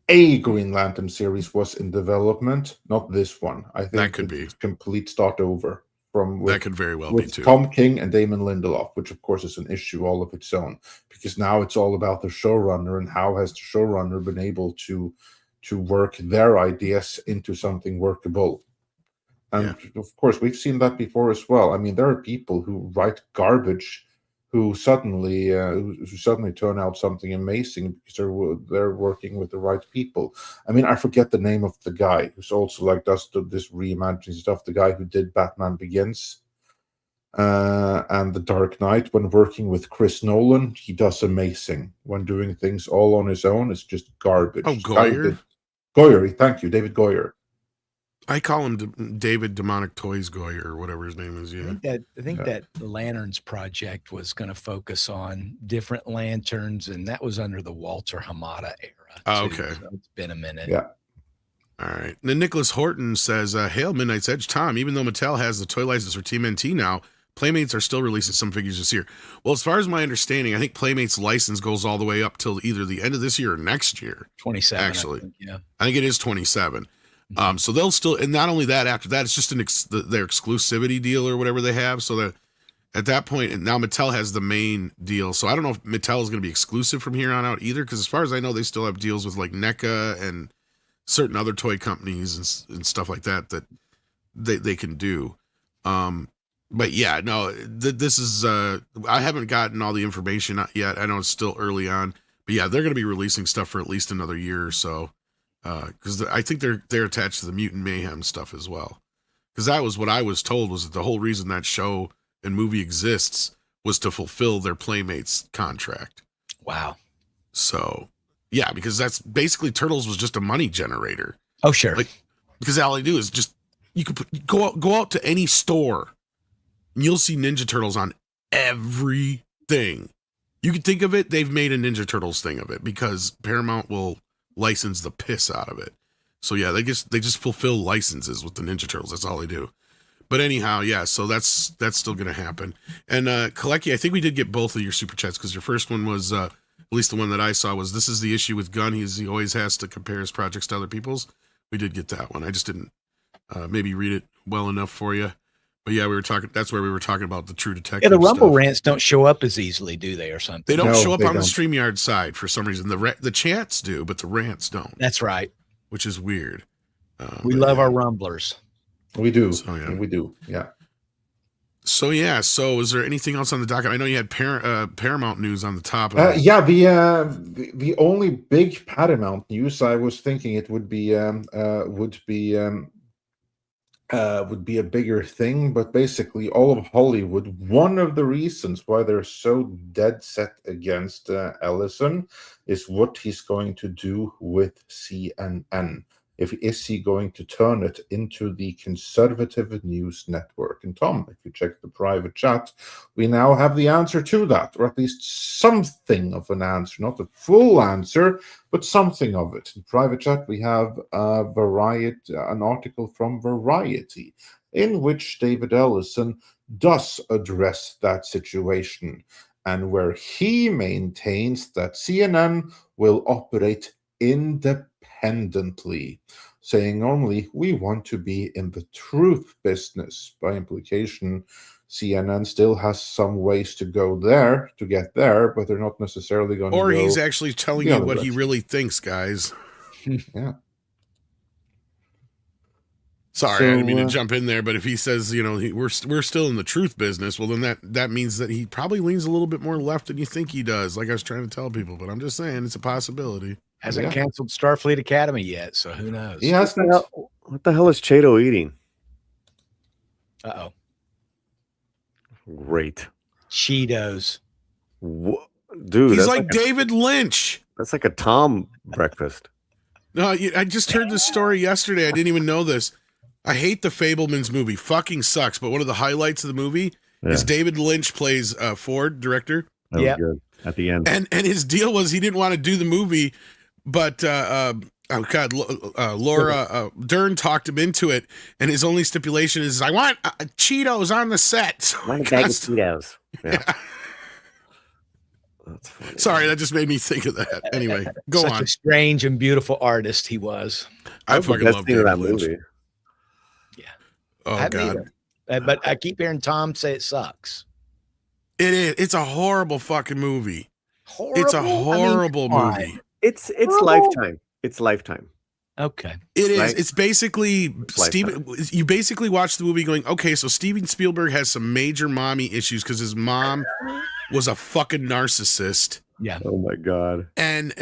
a Green Lantern series was in development, not this one. I think that could be complete start over that could very well with be too. Tom King and Damon Lindelof, which of course is an issue all of its own because now it's all about the showrunner and how has the showrunner been able to work their ideas into something workable. And of course, we've seen that before as well. I mean, there are people who write garbage who suddenly turn out something amazing because they're working with the right people. I mean, I forget the name of the guy who's also like does this reimagining stuff. The guy who did Batman Begins and The Dark Knight. When working with Chris Nolan, he does amazing. When doing things all on his own, it's just garbage. Oh, Goyer. Goyer, thank you, David Goyer. I call him David Demonic Toys Goyer or whatever his name is. Yeah, I think that the Lanterns project was going to focus on different lanterns, and that was under the Walter Hamada era. Oh, okay, so it's been a minute. Yeah. All right. Then Nicholas Horton says, "Hail Midnight's Edge, Tom. Even though Mattel has the toy license for TMNT now, Playmates are still releasing some figures this year. Well, as far as my understanding, I think Playmates license goes all the way up till either the end of this year or next year. 27, actually. I think it is 27." So they'll still, and not only that, after that, it's just their exclusivity deal or whatever they have. So that at that point, and now Mattel has the main deal. So I don't know if Mattel is going to be exclusive from here on out either, because as far as I know, they still have deals with like NECA and certain other toy companies and stuff like that they can do. But yeah, no, this is I haven't gotten all the information yet. I know it's still early on, but yeah, they're going to be releasing stuff for at least another year or so. Because I think they're attached to the Mutant Mayhem stuff as well. Because that was what I was told, was that the whole reason that show and movie exists was to fulfill their Playmates contract. Wow. So yeah, because that's basically Turtles was just a money generator. Oh sure. Like, because all they do is just you could go out to any store and you'll see Ninja Turtles on everything. You can think of it, they've made a Ninja Turtles thing of it because Paramount will license the piss out of it. So yeah, they just fulfill licenses with the Ninja Turtles. That's all they do. But anyhow, yeah, so that's still gonna happen. And Kalecki, I think we did get both of your super chats because your first one was at least the one that I saw was, this is the issue with Gunn. He always has to compare his projects to other people's. We did get that one. I just didn't maybe read it well enough for you. But yeah, that's where we were talking about the True Detective. Yeah, the Rumble stuff. rants don't show up as easily, do they, or something? They don't show up on the StreamYard side for some reason. The chats do, but the rants don't. That's right. Which is weird. We love our Rumblers. We do. So, yeah. We do. Yeah. So yeah. So is there anything else on the docket? I know you had Paramount news on the top. The only big Paramount news I was thinking it would be a bigger thing, but basically all of Hollywood, one of the reasons why they're so dead set against Ellison is what he's going to do with CNN. Is he going to turn it into the conservative news network? And Tom, if you check the private chat, we now have the answer to that, or at least something of an answer, not a full answer, but something of it. In private chat, we have an article from Variety, in which David Ellison does address that situation, and where he maintains that CNN will operate independently, saying only, we want to be in the truth business. By implication, CNN still has some ways to go there to get there, but they're not necessarily going to go. Or he's actually telling the you other what he direction. really thinks, guys. Yeah. Sorry, I didn't mean to So, jump in there, but if he says, we're still in the truth business, well, then that means that he probably leans a little bit more left than you think he does. Like I was trying to tell people, but I'm just saying it's a possibility. Hasn't canceled Starfleet Academy yet, so who knows? He hasn't. What the hell is Chato eating? Uh-oh. Great. Cheetos. Dude, He's that's like David Lynch. That's like a Tom breakfast. No, I just heard this story yesterday. I didn't even know this. I hate the Fabelmans movie. Fucking sucks. But one of the highlights of the movie is David Lynch plays Ford, director. That was good at the end. And his deal was he didn't want to do the movie, but Laura Dern talked him into it, and his only stipulation is, I want Cheetos on the set. So I want a bag of Cheetos. Yeah. That's funny. Sorry, that just made me think of that. Anyway, go Such on. a strange and beautiful artist he was. I fucking love David that Lynch. movie. Yeah. Oh, God. But I keep hearing Tom say it sucks. It is. It's a horrible fucking movie. Horrible? It's a horrible movie. It's Lifetime. It's Lifetime. Okay. It is. Right? It's basically Steven. You basically watch the movie going, okay, so Steven Spielberg has some major mommy issues because his mom was a fucking narcissist. Yeah. Oh my God. And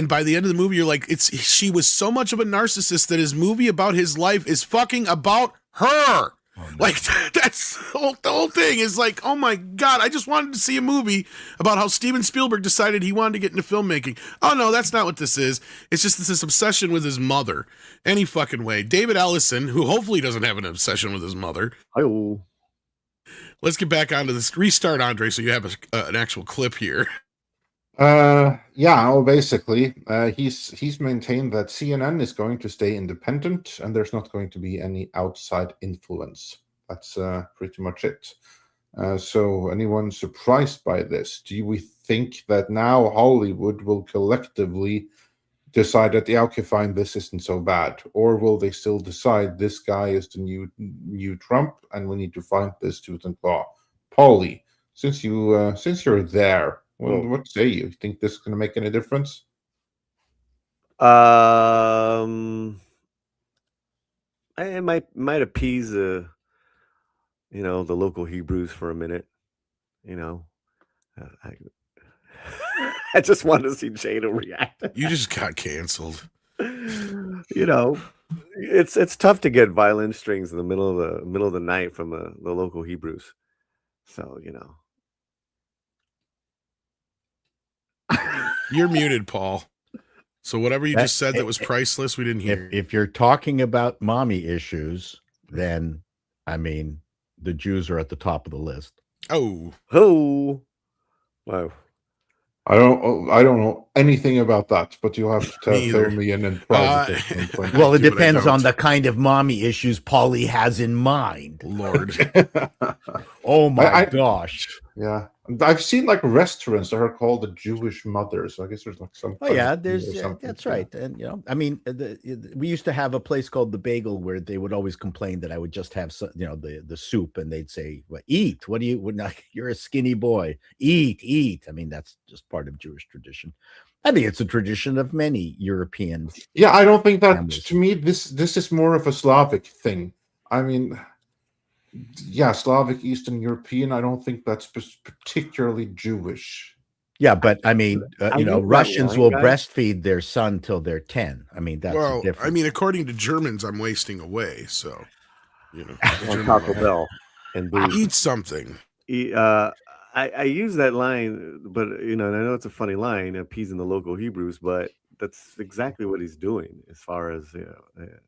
by the end of the movie, you're like, she was so much of a narcissist that his movie about his life is fucking about her. Oh, no. Like that's the whole thing is like, oh my God, I just wanted to see a movie about how Steven Spielberg decided he wanted to get into filmmaking. Oh no, that's not what this is. It's just this obsession with his mother. Any fucking way. David Ellison, who hopefully doesn't have an obsession with his mother. Hi-oh. Let's get back onto this. Restart, Andre, so you have an actual clip here. Basically, he's maintained that CNN is going to stay independent and there's not going to be any outside influence. That's pretty much it. So anyone surprised by this? Do we think that now Hollywood will collectively decide that, yeah, okay, fine, this isn't so bad? Or will they still decide this guy is the new Trump and we need to find this tooth and claw? Paulie, since you're there, well, what say you? Think this is going to make any difference? It might appease the local Hebrews for a minute. I just wanted to see Jada react. You just got canceled. It's tough to get violin strings in the middle of the night from the local Hebrews. So You're muted, Paul. So whatever you just said that was priceless, we didn't hear. If you're talking about mommy issues, then I mean the Jews are at the top of the list. Oh, wow. I don't know anything about that, but you'll have to fill me in private. Well, it depends on the kind of mommy issues Paulie has in mind. Lord. Oh my gosh. Yeah. I've seen like restaurants that are called the Jewish Mother, so I guess there's like some. Oh yeah, that's right. And I mean, we used to have a place called the Bagel where they would always complain that I would just have the soup, and they'd say, "Well, eat. What do you? You're a skinny boy. Eat." I mean, that's just part of Jewish tradition. I think it's a tradition of many European. Yeah, I don't think that families. To me, this is more of a Slavic thing. I mean. Yeah, Slavic, Eastern European. I don't think that's particularly Jewish. Yeah, but I mean, Russians will breastfeed their son till they're 10. I mean, that's different. I mean, according to Germans, I'm wasting away. So, on Taco Bell and eat something. I use that line, but I know it's a funny line, appeasing the local Hebrews, but that's exactly what he's doing as far as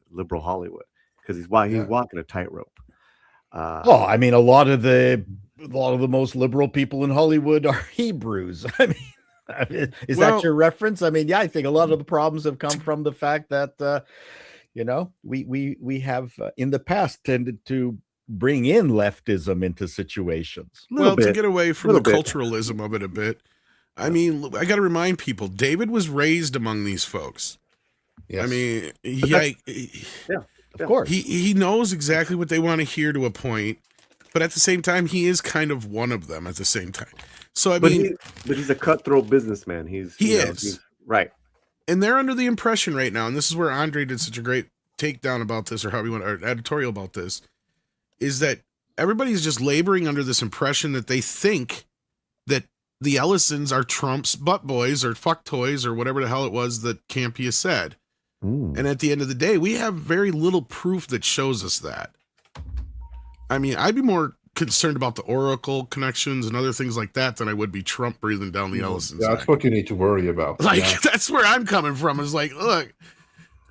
liberal Hollywood, because he's walking a tightrope. Well, I mean, a lot of the most liberal people in Hollywood are Hebrews. I mean, is that your reference? I mean, yeah, I think a lot of the problems have come from the fact that we have in the past tended to bring in leftism into situations. Well, to get away from the culturalism of it a bit, I mean, I got to remind people, David was raised among these folks. Yes. I mean, of course. He knows exactly what they want to hear to a point, but at the same time, he is kind of one of them at the same time. So, I mean... But he's a cutthroat businessman. He is. Right. And they're under the impression right now, and this is where Andre did such a great takedown about this, or how we want, or editorial about this, is that everybody's just laboring under this impression that they think that the Ellisons are Trump's butt boys or fuck toys or whatever the hell it was that Campea said. And at the end of the day, we have very little proof that shows us that. I mean, I'd be more concerned about the Oracle connections and other things like that than I would be Trump breathing down the Ellisons. Yeah, that's what you need to worry about. That's where I'm coming from. Is like, look,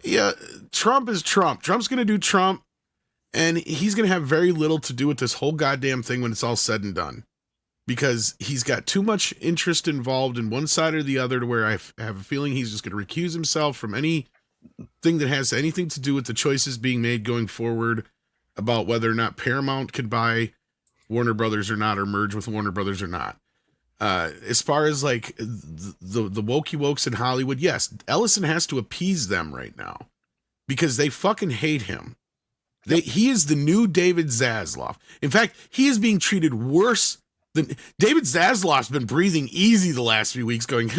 yeah, Trump is Trump. Trump's going to do Trump, and he's going to have very little to do with this whole goddamn thing when it's all said and done. Because he's got too much interest involved in one side or the other to where I have a feeling he's just going to recuse himself from anything that has anything to do with the choices being made going forward about whether or not Paramount could buy Warner Brothers or not, or merge with Warner Brothers or not. As far as like the wokey wokes in Hollywood, yes, Ellison has to appease them right now because they fucking hate him. He is the new David Zaslav. In fact, he is being treated worse than David Zaslav's been breathing easy the last few weeks, going,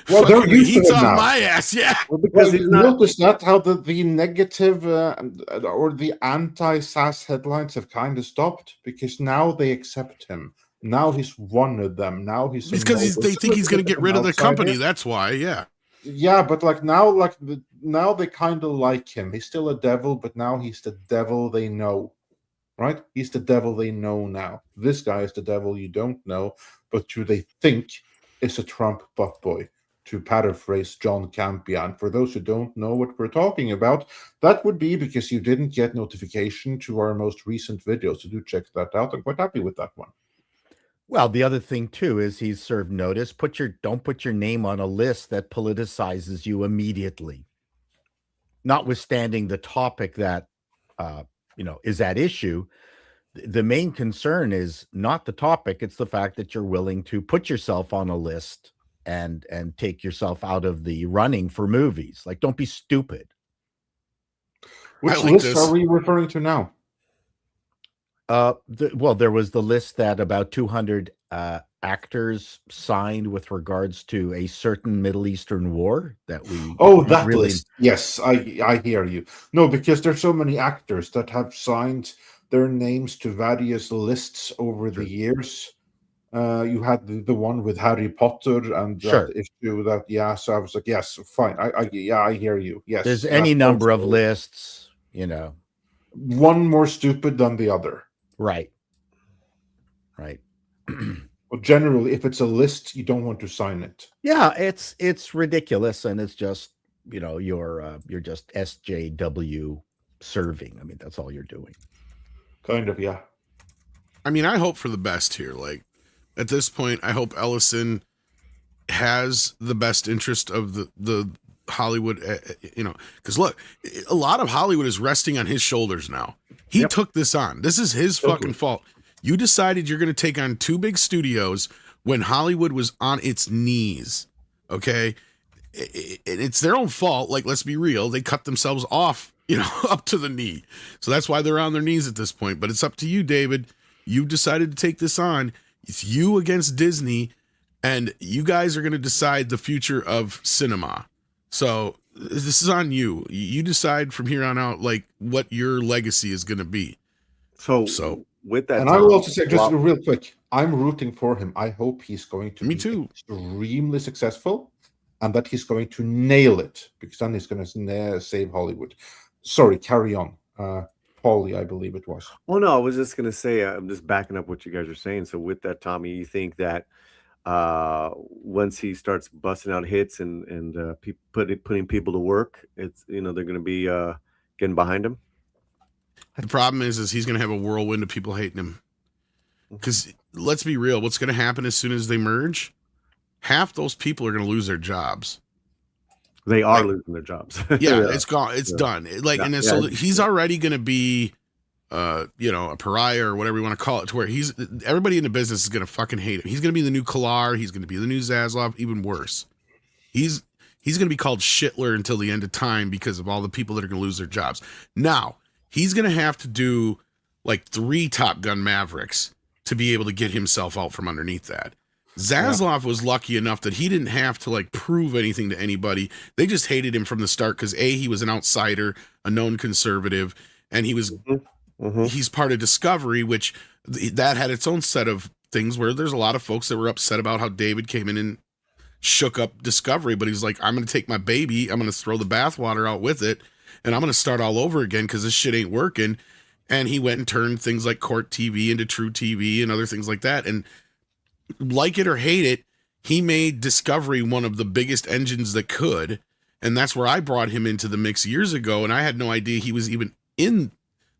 well, they're used he's to it off now. my ass, yeah. Well, because you notice that how the negative or the anti-SAS headlines have kind of stopped because now they accept him. Now he's one of them. Now he's because they think he's going to get rid of the company. That's why, yeah. Yeah, but now they kind of like him. He's still a devil, but now he's the devil they know. Right? He's the devil they know now. This guy is the devil you don't know, but who they think is a Trump butt boy, to paraphrase John Campea. And for those who don't know what we're talking about, that would be because you didn't get notification to our most recent videos. So do check that out. I'm quite happy with that one. Well, the other thing too is he's served notice. Don't put your name on a list that politicizes you immediately. Notwithstanding the topic that is at issue, the main concern is not the topic. It's the fact that you're willing to put yourself on a list and take yourself out of the running for movies. Like, don't be stupid. Which list are we referring to now? There was the list that about 200 actors signed with regards to a certain Middle Eastern war that we. Oh, that really... list. Yes, I hear you. No, because there's so many actors that have signed their names to various lists over the years. You had the one with Harry Potter and that issue that, yeah. So I was like, yes, fine. I hear you. Yes, there's any number of lists. One more stupid than the other. Right. Well, generally, if it's a list, you don't want to sign it. Yeah, it's ridiculous, and it's just you're just SJW serving. I mean, that's all you're doing. Kind of, yeah. I mean, I hope for the best here. Like at this point, I hope Ellison has the best interest of the Hollywood. Because look, a lot of Hollywood is resting on his shoulders now. He took this on. This is his fucking fault. You decided you're going to take on two big studios when Hollywood was on its knees. Okay. It's their own fault. Like, let's be real. They cut themselves off, up to the knee. So that's why they're on their knees at this point. But it's up to you, David. You decided to take this on. It's you against Disney, and you guys are going to decide the future of cinema. So this is on you. You decide from here on out, like, what your legacy is going to be. So with that, and I will also say, just real quick, I'm rooting for him. I hope he's going to be extremely successful, and that he's going to nail it, because then he's going to save Hollywood. Sorry, carry on. Paulie, I believe it was. Oh no, I was just going to say, I'm just backing up what you guys are saying. So with that, Tommy, you think that Once he starts busting out hits and putting people to work, it's they're going to be getting behind him. The problem is he's going to have a whirlwind of people hating him. Because let's be real, what's going to happen as soon as they merge? Half those people are going to lose their jobs. They are losing their jobs. Yeah, it's gone. It's done. So he's already going to be, a pariah or whatever you want to call it, to where everybody in the business is going to fucking hate him. He's going to be the new Kalar. He's going to be the new Zaslav. Even worse, he's going to be called Shitler until the end of time because of all the people that are going to lose their jobs. Now he's going to have to do like 3 Top Gun Mavericks to be able to get himself out from underneath that. Zaslav was lucky enough that he didn't have to like prove anything to anybody. They just hated him from the start because he was an outsider, a known conservative, and he was he's part of Discovery, which that had its own set of things where there's a lot of folks that were upset about how David came in and shook up Discovery, but he's like, I'm going to take my baby, I'm going to throw the bathwater out with it, and I'm going to start all over again because this shit ain't working. And he went and turned things like Court TV into True TV and other things like that. And like it or hate it, he made Discovery one of the biggest engines that could. And that's where I brought him into the mix years ago. And I had no idea he was even in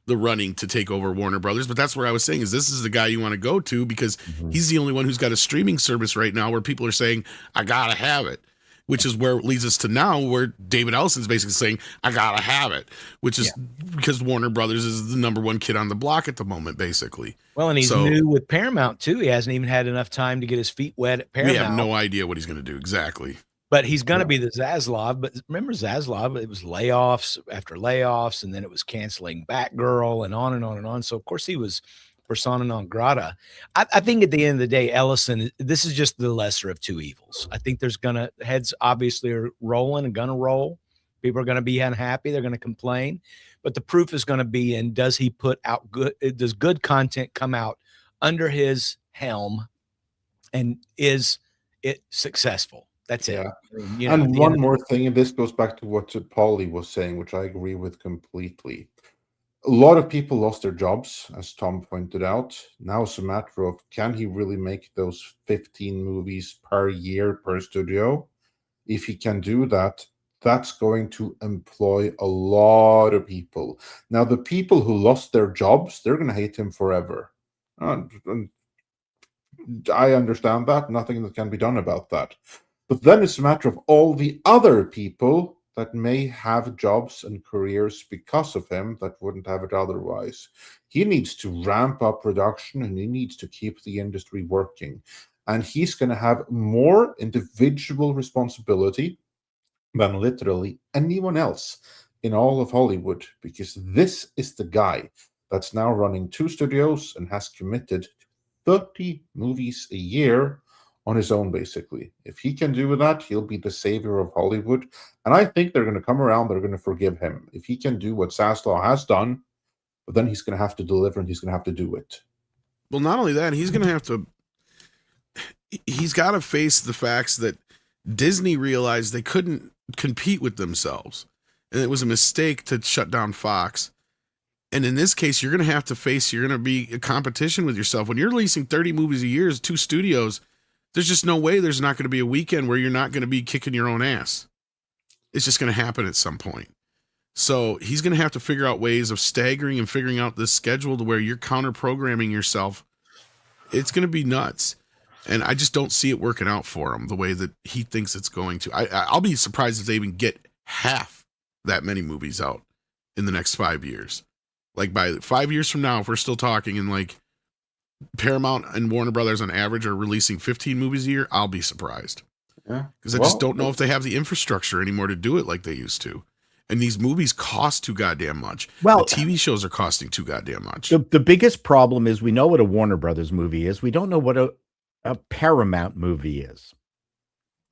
the running to take over Warner Brothers. But that's where I was saying is this is the guy you want to go to because he's the only one who's got a streaming service right now where people are saying, I got to have it. Which is where it leads us to now where David Ellison's basically saying, I gotta have it, which is because Warner Brothers is the number 1 kid on the block at the moment, basically. Well, and he's new with Paramount too. He hasn't even had enough time to get his feet wet at Paramount. We have no idea what he's going to do exactly. But he's going to be the Zaslav. But remember Zaslav, it was layoffs after layoffs, and then it was canceling Batgirl and on and on and on. So, of course, he was persona non grata. I think at the end of the day, Ellison, this is just the lesser of 2 evils. I think there's heads obviously are rolling and going to roll. People are going to be unhappy. They're going to complain. But the proof is going to be in, does he put out does good content come out under his helm, and is it successful? That's it. And one more thing, and this goes back to what Paulie was saying, which I agree with completely. A lot of people lost their jobs, as Tom pointed out. Now it's a matter of, can he really make those 15 movies per year per studio? If he can do that, that's going to employ a lot of people. Now, the people who lost their jobs, they're going to hate him forever. I understand that. Nothing that can be done about that. But then it's a matter of all the other people that may have jobs and careers because of him that wouldn't have it otherwise. He needs to ramp up production and he needs to keep the industry working. And he's going to have more individual responsibility than literally anyone else in all of Hollywood, because this is the guy that's now running 2 studios and has committed to 30 movies a year on his own, basically. If he can do that, he'll be the savior of Hollywood. And I think they're going to come around, they're going to forgive him. If he can do what Zaslav has done, but then he's going to have to deliver and he's going to have to do it. Well, not only that, he's got to face the facts that Disney realized they couldn't compete with themselves. And it was a mistake to shut down Fox. And in this case, you're going to have to face, you're going to be a competition with yourself. When you're releasing 30 movies a year, 2 studios, there's just no way there's not going to be a weekend where you're not going to be kicking your own ass. It's just going to happen at some point. So he's going to have to figure out ways of staggering and figuring out this schedule to where you're counter-programming yourself. It's going to be nuts. And I just don't see it working out for him the way that he thinks it's going to. I'll be surprised if they even get half that many movies out in the next 5 years. Like by 5 years from now, if we're still talking and like Paramount and Warner Brothers on average are releasing 15 movies a year, I'll be surprised. Yeah. Because I just don't know if they have the infrastructure anymore to do it like they used to. And these movies cost too goddamn much. Well, the TV shows are costing too goddamn much. The biggest problem is we know what a Warner Brothers movie is. We don't know what a Paramount movie is.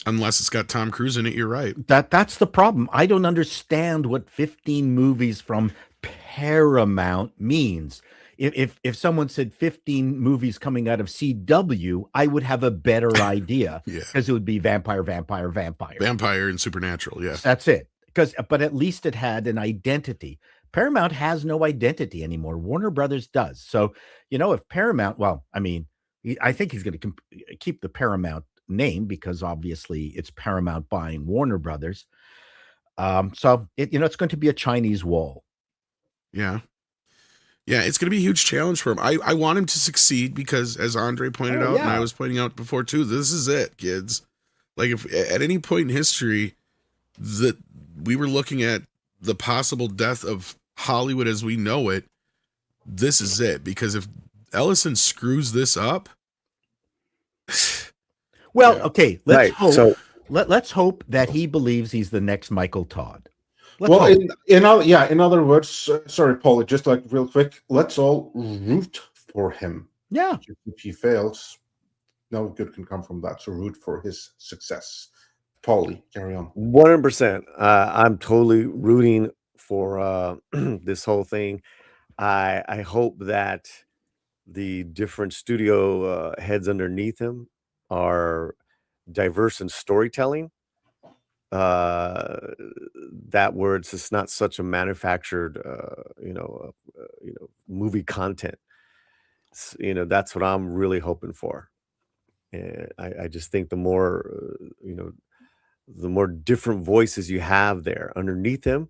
Unless it's got Tom Cruise in it, you're right. That's the problem. I don't understand what 15 movies from Paramount means. If someone said 15 movies coming out of CW, I would have a better idea. Yeah. Because it would be vampire. Vampire and supernatural, yeah. That's it. But at least it had an identity. Paramount has no identity anymore. Warner Brothers does. So, if Paramount, well, I mean, I think he's going to keep the Paramount name because obviously it's Paramount buying Warner Brothers. So it's going to be a Chinese wall. Yeah. Yeah, it's going to be a huge challenge for him. I want him to succeed because, as Andre pointed out, and I was pointing out before too, this is it, kids. Like, if at any point in history that we were looking at the possible death of Hollywood as we know it, this is it. Because if Ellison screws this up, well, okay, let's hope. So let's hope that he believes he's the next Michael Todd. Well, in other words, sorry, Paul, just like real quick, let's all root for him. Yeah. If he fails, no good can come from that. So root for his success. Paulie, carry on. 100%. I'm totally rooting for this whole thing. I hope that the different studio heads underneath him are diverse in storytelling. That where it's just not such a manufactured, movie content. That's what I'm really hoping for. And I just think the more, the more different voices you have there underneath him,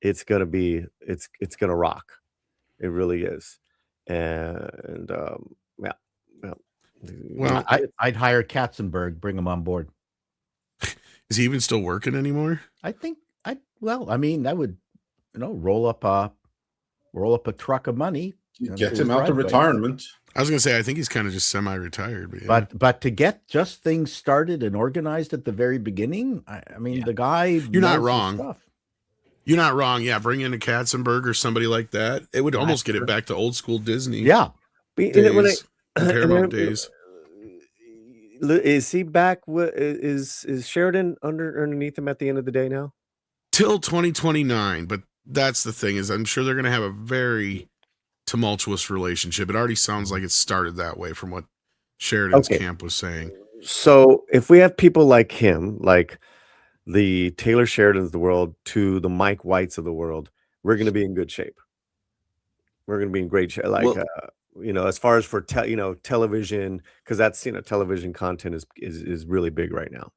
it's gonna rock. It really is. And well, I'd hire Katzenberg, bring him on board. Is he even still working anymore? I think I would, roll up a truck of money. Get him out of retirement. I was gonna say I think he's kind of just semi-retired, but yeah. But to get just things started and organized at the very beginning, I mean, the guy. You're not wrong. You're not wrong. Yeah, bring in a Katzenberg or somebody like that. It would almost get it back to old school Disney. Yeah, days, Paramount days. Is he back? Is Sheridan underneath him at the end of the day now? Till 2029, but that's the thing is I'm sure they're going to have a very tumultuous relationship. It already sounds like it started that way from what Sheridan's camp was saying. So if we have people like him, like the Taylor Sheridans of the world to the Mike Whites of the world, we're going to be in good shape. We're going to be in great shape. Like, as far as for television, because that's television content is really big right now.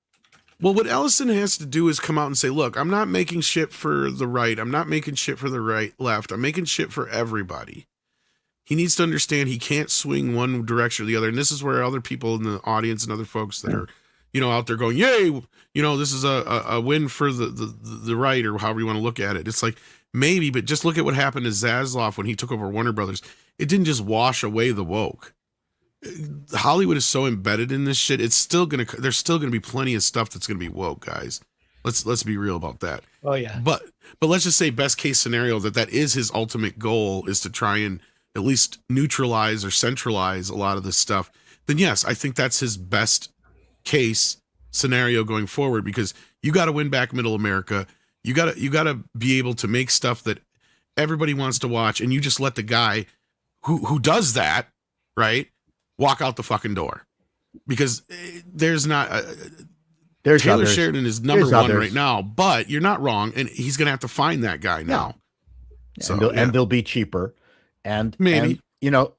Well, what Ellison has to do is come out and say, look, I'm not making shit for the right. I'm not making shit for the left. I'm making shit for everybody. He needs to understand he can't swing one direction or the other. And this is where other people in the audience and other folks that are, out there going, yay, this is a win for the right, or however you want to look at it. It's like, maybe, but just look at what happened to Zaslav when he took over Warner Brothers. It didn't just wash away the woke. Hollywood is so embedded in this shit. There's still gonna be plenty of stuff that's gonna be woke, guys. Let's be real about that. Oh yeah. But let's just say best case scenario that is his ultimate goal, is to try and at least neutralize or centralize a lot of this stuff. Then yes, I think that's his best case scenario going forward, because you got to win back middle America. You got to be able to make stuff that everybody wants to watch, and you just let the guy who does that, right, walk out the fucking door. Because there's not Taylor Sheridan is number one right now, but you're not wrong, and he's gonna have to find that guy now. Yeah. So and they'll be cheaper, and maybe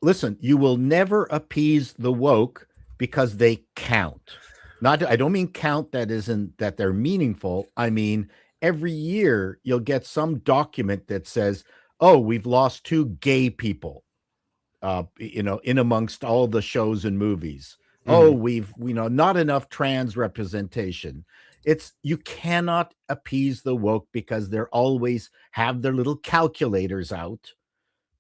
listen, you will never appease the woke because they count. I don't mean count that they're meaningful. I mean, every year you'll get some document that says, "Oh, we've lost 2 gay people." In amongst all the shows and movies. Oh, we've not enough trans representation. You cannot appease the woke because they're always have their little calculators out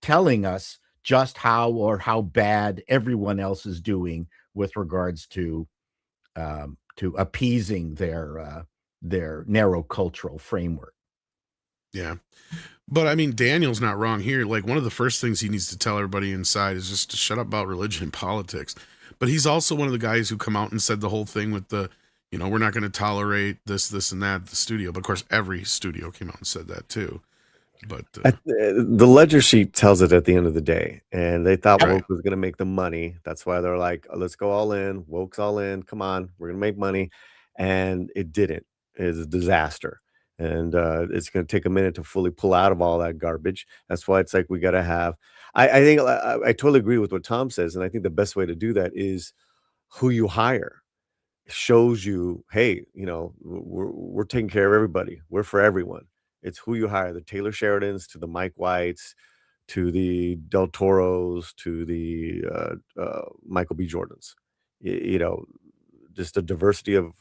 telling us just how bad everyone else is doing with regards to appeasing their narrow cultural framework. Yeah. But I mean, Daniel's not wrong here. Like, one of the first things he needs to tell everybody inside is just to shut up about religion and politics. But he's also one of the guys who come out and said the whole thing with the, we're not going to tolerate this, and that at the studio. But of course, every studio came out and said that too. But the ledger sheet tells it at the end of the day, and they thought woke was going to make them money. That's why they're like, let's go all in. Woke's all in. Come on, we're going to make money. And it didn't. It's a disaster. and it's going to take a minute to fully pull out of all that garbage. That's why it's like we got to have. I think I totally agree with what Tom says, and I think the best way to do that is who you hire. Shows you, hey, we're taking care of everybody. We're for everyone. It's who you hire. The Taylor Sheridans to the Mike Whites, to the Del Toros, to the Michael B. Jordans. Just a diversity of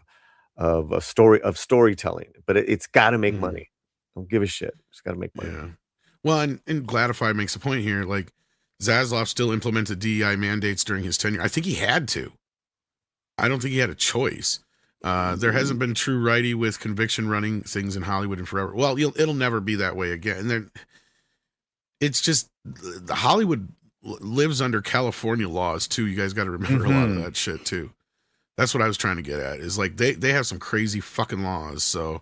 storytelling. But it's got to make money. Don't give a shit. It's got to make money. Yeah. Well, and Gladify makes a point here. Like, Zaslav still implemented DEI mandates during his tenure. I think he had to. I don't think he had a choice. There hasn't been true righty with conviction running things in Hollywood in forever. Well, it'll never be that way again. It's just the Hollywood lives under California laws too. You guys got to remember a lot of that shit too. That's what I was trying to get at. Is like they have some crazy fucking laws. So,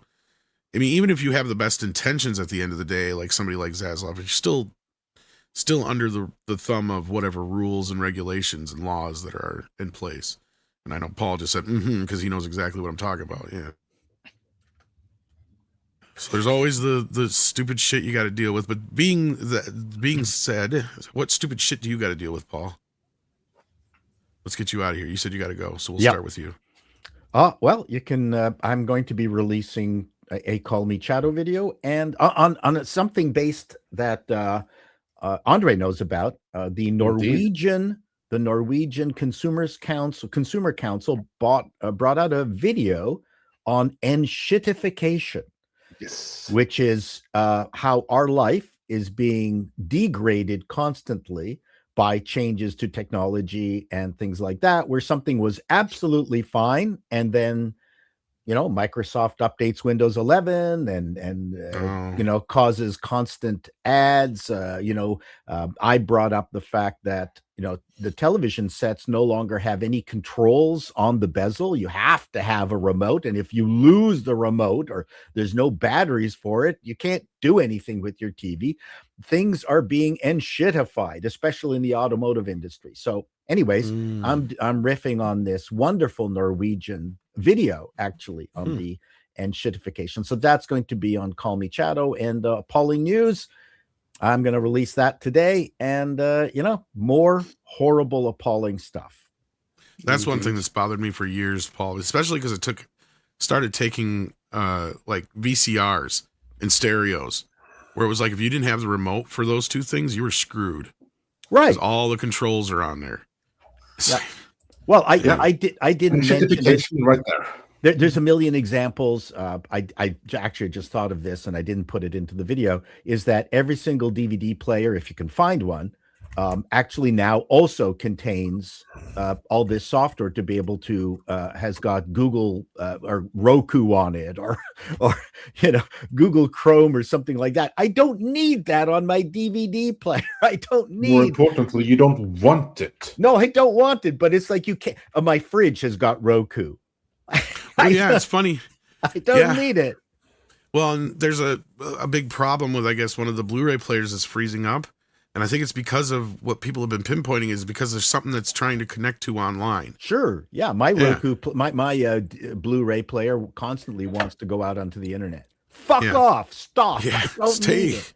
I mean, even if you have the best intentions at the end of the day, like somebody like Zaslav, you're still under the thumb of whatever rules and regulations and laws that are in place. And I know Paul just said, because he knows exactly what I'm talking about. Yeah. So there's always the stupid shit you got to deal with. But being said, what stupid shit do you got to deal with, Paul? Let's get you out of here. You said you got to go, so we'll start with you. Well, you can. I'm going to be releasing a Call Me Chato video, and on something based that Andre knows about. The Norwegian Consumer Council brought out a video on enshittification, which is how our life is being degraded constantly by changes to technology and things like that, where something was absolutely fine, and then Microsoft updates Windows 11 and causes constant ads. I brought up the fact that the television sets no longer have any controls on the bezel. You have to have a remote, and if you lose the remote or there's no batteries for it, you can't do anything with your TV. Things are being enshittified, especially in the automotive industry. So anyways, I'm riffing on this wonderful Norwegian video actually on the enshittification. So that's going to be on Call Me Chato and Appalling News. I'm going to release that today, and more horrible, appalling stuff. That's one thing that's bothered me for years, Paul, especially because it started taking like VCRs and stereos, where it was like if you didn't have the remote for those two things, you were screwed. Right. Because all the controls are on there. Yeah. Well, I didn't mention it right there. There's a million examples. I actually just thought of this, and I didn't put it into the video, is that every single DVD player, if you can find one, actually now also contains all this software to be able to has got Google or Roku on it, or Google Chrome or something like that. I don't need that on my DVD player. I don't need. More importantly, you don't want it. No, I don't want it. But it's like you can't. My fridge has got Roku. Yeah, it's funny. I don't need it. Well, and there's a big problem with, I guess, one of the Blu-ray players is freezing up. And I think it's because of what people have been pinpointing is because there's something that's trying to connect to online. Sure. Yeah. My Roku, my Blu-ray player constantly wants to go out onto the internet. Fuck off. Stop. Yeah. I don't need it.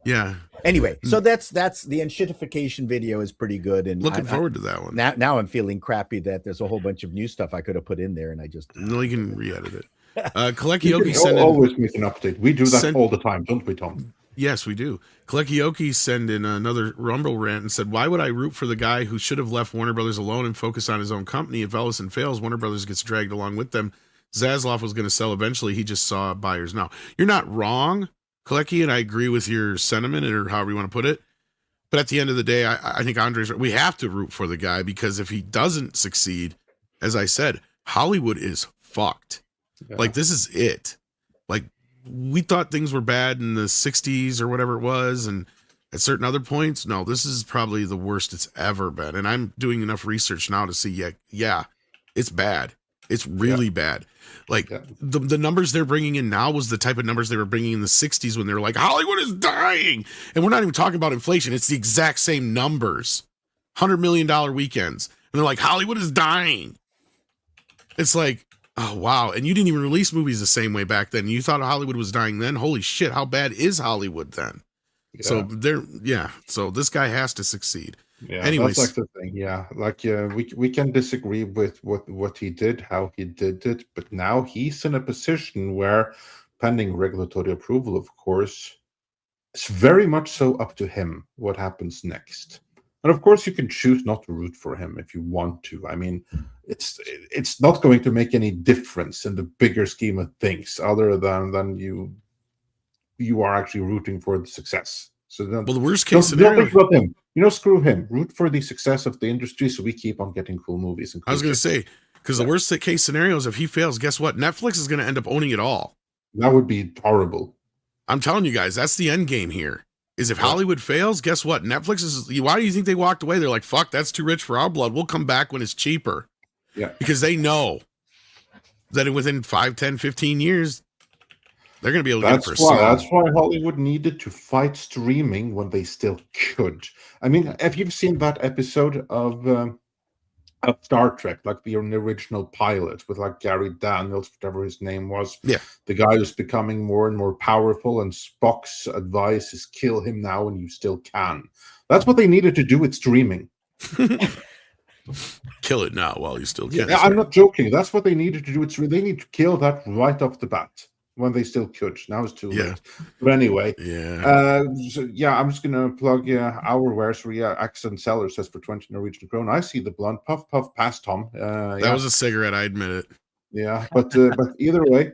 Yeah. Anyway, so that's the enshittification video is pretty good, and looking forward to that one. Now I'm feeling crappy that there's a whole bunch of new stuff I could have put in there, and I just no, you can re-edit it. Kalekioki sent in, always make an update. We do that all the time, don't we, Tom? Yes, we do. Kalekioki sent in another Rumble rant and said, "Why would I root for the guy who should have left Warner Brothers alone and focus on his own company? If Ellison fails, Warner Brothers gets dragged along with them. Zaslav was going to sell eventually. He just saw buyers now." You're not wrong, Kalecki, and I agree with your sentiment, or however you want to put it. But at the end of the day, I think Andre's right. We have to root for the guy, because if he doesn't succeed, as I said, Hollywood is fucked. Yeah. Like, this is it. Like, we thought things were bad in the 60s or whatever it was, and at certain other points, no, this is probably the worst it's ever been. And I'm doing enough research now to see, yeah, it's bad. It's really bad. Like, the numbers they're bringing in now was the type of numbers they were bringing in the 60s when they were like, Hollywood is dying. And we're not even talking about inflation. It's the exact same numbers. $100 million weekends. And they're like, Hollywood is dying. It's like, Oh, wow. And you didn't even release movies the same way back then. You thought Hollywood was dying then. Holy shit. How bad is Hollywood then? Yeah. So So this guy has to succeed. Yeah, Anyways, that's like the thing. Yeah, like we can disagree with what he did, how he did it, but now he's in a position where, pending regulatory approval, of course, it's very much so up to him what happens next. And of course, you can choose not to root for him if you want to. I mean, it's not going to make any difference in the bigger scheme of things, other than you are actually rooting for the success. So then, well, the worst case don't scenario. think about him. Screw him. Root for the success of the industry, so we keep on getting cool movies. And cool I was going to shit. say, because the worst case scenario is if he fails, guess what? Netflix is going to end up owning it all. That would be horrible. I'm telling you guys, that's the end game here. Is if Hollywood fails, guess what? Netflix is. Why do you think they walked away? They're like, fuck, that's too rich for our blood. We'll come back when it's cheaper. Yeah. Because they know that within 5, 10, 15 years, they're going to be able to get it for a song. That's why Hollywood needed to fight streaming when they still could. I mean, have you seen that episode of Star Trek, like the original pilot with like Gary Daniels, whatever his name was? Yeah. The guy who's becoming more and more powerful, and Spock's advice is kill him now and you still can. That's what they needed to do with streaming. Kill it now while you still can. Yeah, I'm not joking. That's what they needed to do. They need to kill that right off the bat when they still could. Now it's too late. But anyway, I'm just gonna plug our wares for Accent Seller says for 20 Norwegian krone. I see the blunt puff pass Tom. That was a cigarette, I admit it. Yeah, but either way,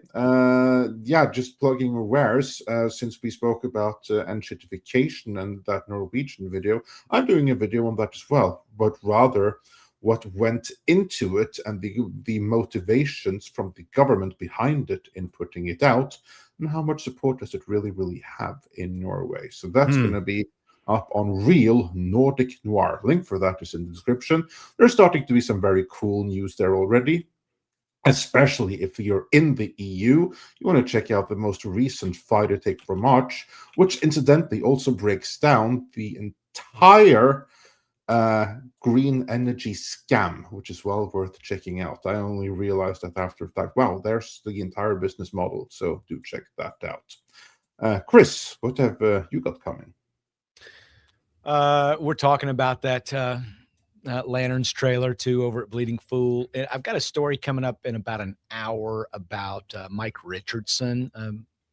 just plugging our wares. Since we spoke about enshittification and that Norwegian video, I'm doing a video on that as well, but rather what went into it and the motivations from the government behind it in putting it out, and how much support does it really have in Norway. So that's going to be up on Real Nordic Noir. Link for that is in the description. There's starting to be some very cool news there already, especially if you're in the EU. You want to check out the most recent fighter take from March, which incidentally also breaks down the entire green energy scam, which is well worth checking out. I only realized that after the fact. Wow, there's the entire business model. So do check that out. Chris, what have you got coming? We're talking about that Lanterns trailer too over at Bleeding Fool. And I've got a story coming up in about an hour about Mike Richardson.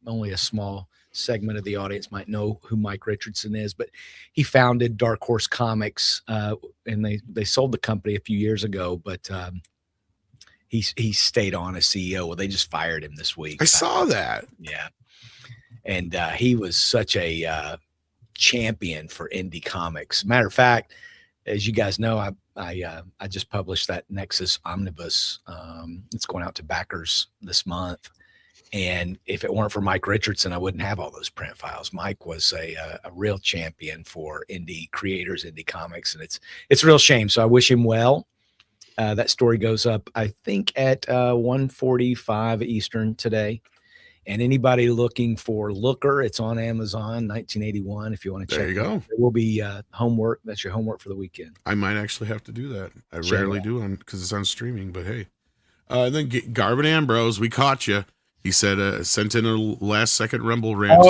Only a small segment of the audience might know who Mike Richardson is, but he founded Dark Horse Comics, and they sold the company a few years ago, but he stayed on as CEO. Well, they just fired him this week. I saw that. Yeah. And he was such a champion for indie comics. Matter of fact, as you guys know, I just published that Nexus Omnibus. It's going out to backers this month. And if it weren't for Mike Richardson, I wouldn't have all those print files. Mike was a real champion for indie creators, indie comics, and it's a real shame. So I wish him well. That story goes up, I think, at 1:45 Eastern today. And anybody looking for Looker, it's on Amazon, 1981. If you want to check it out, there will be homework. That's your homework for the weekend. I might actually have to do that. I rarely do because it's on streaming. But hey, and then Garvin Ambrose, we caught you. He said, sent in a last-second Rumble rant.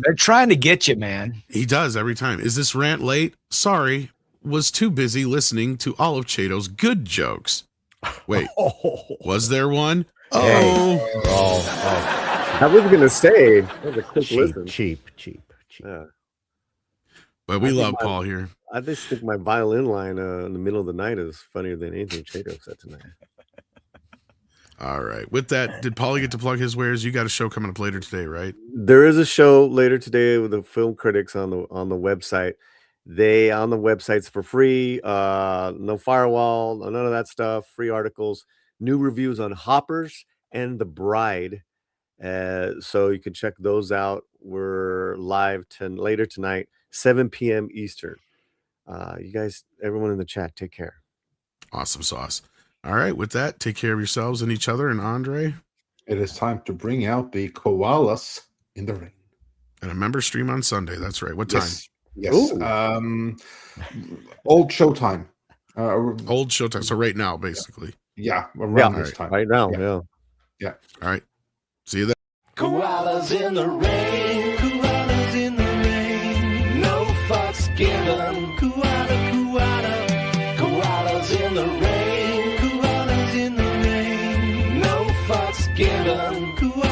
They're trying to get you, man. He does every time. Is this rant late? Sorry, was too busy listening to all of Chato's good jokes. Wait, was there one? I was going to say, that was a quick listen. Cheap. Yeah. But we love Paul here. I just think my violin line in the middle of the night is funnier than anything Chato said tonight. All right. With that, did Paulie get to plug his wares? You got a show coming up later today, right? There is a show later today with the film critics on the website. On the website's for free. No firewall, none of that stuff. Free articles, new reviews on Hoppers and The Bride. So you can check those out. We're live later tonight, 7 p.m. Eastern. You guys, everyone in the chat, take care. Awesome sauce. All right, with that, take care of yourselves and each other. And Andre, it is time to bring out the koalas in the rain. And a member stream on Sunday. That's right. What time? Yes. Old showtime. Old showtime. So right now, basically. Yeah, around this time. Right now, yeah. Yeah. All right. See you then. Koalas in the rain, koalas in the rain, no fucks given. Koala, koala, koalas in the rain, koalas in the rain, no fucks given. Koala.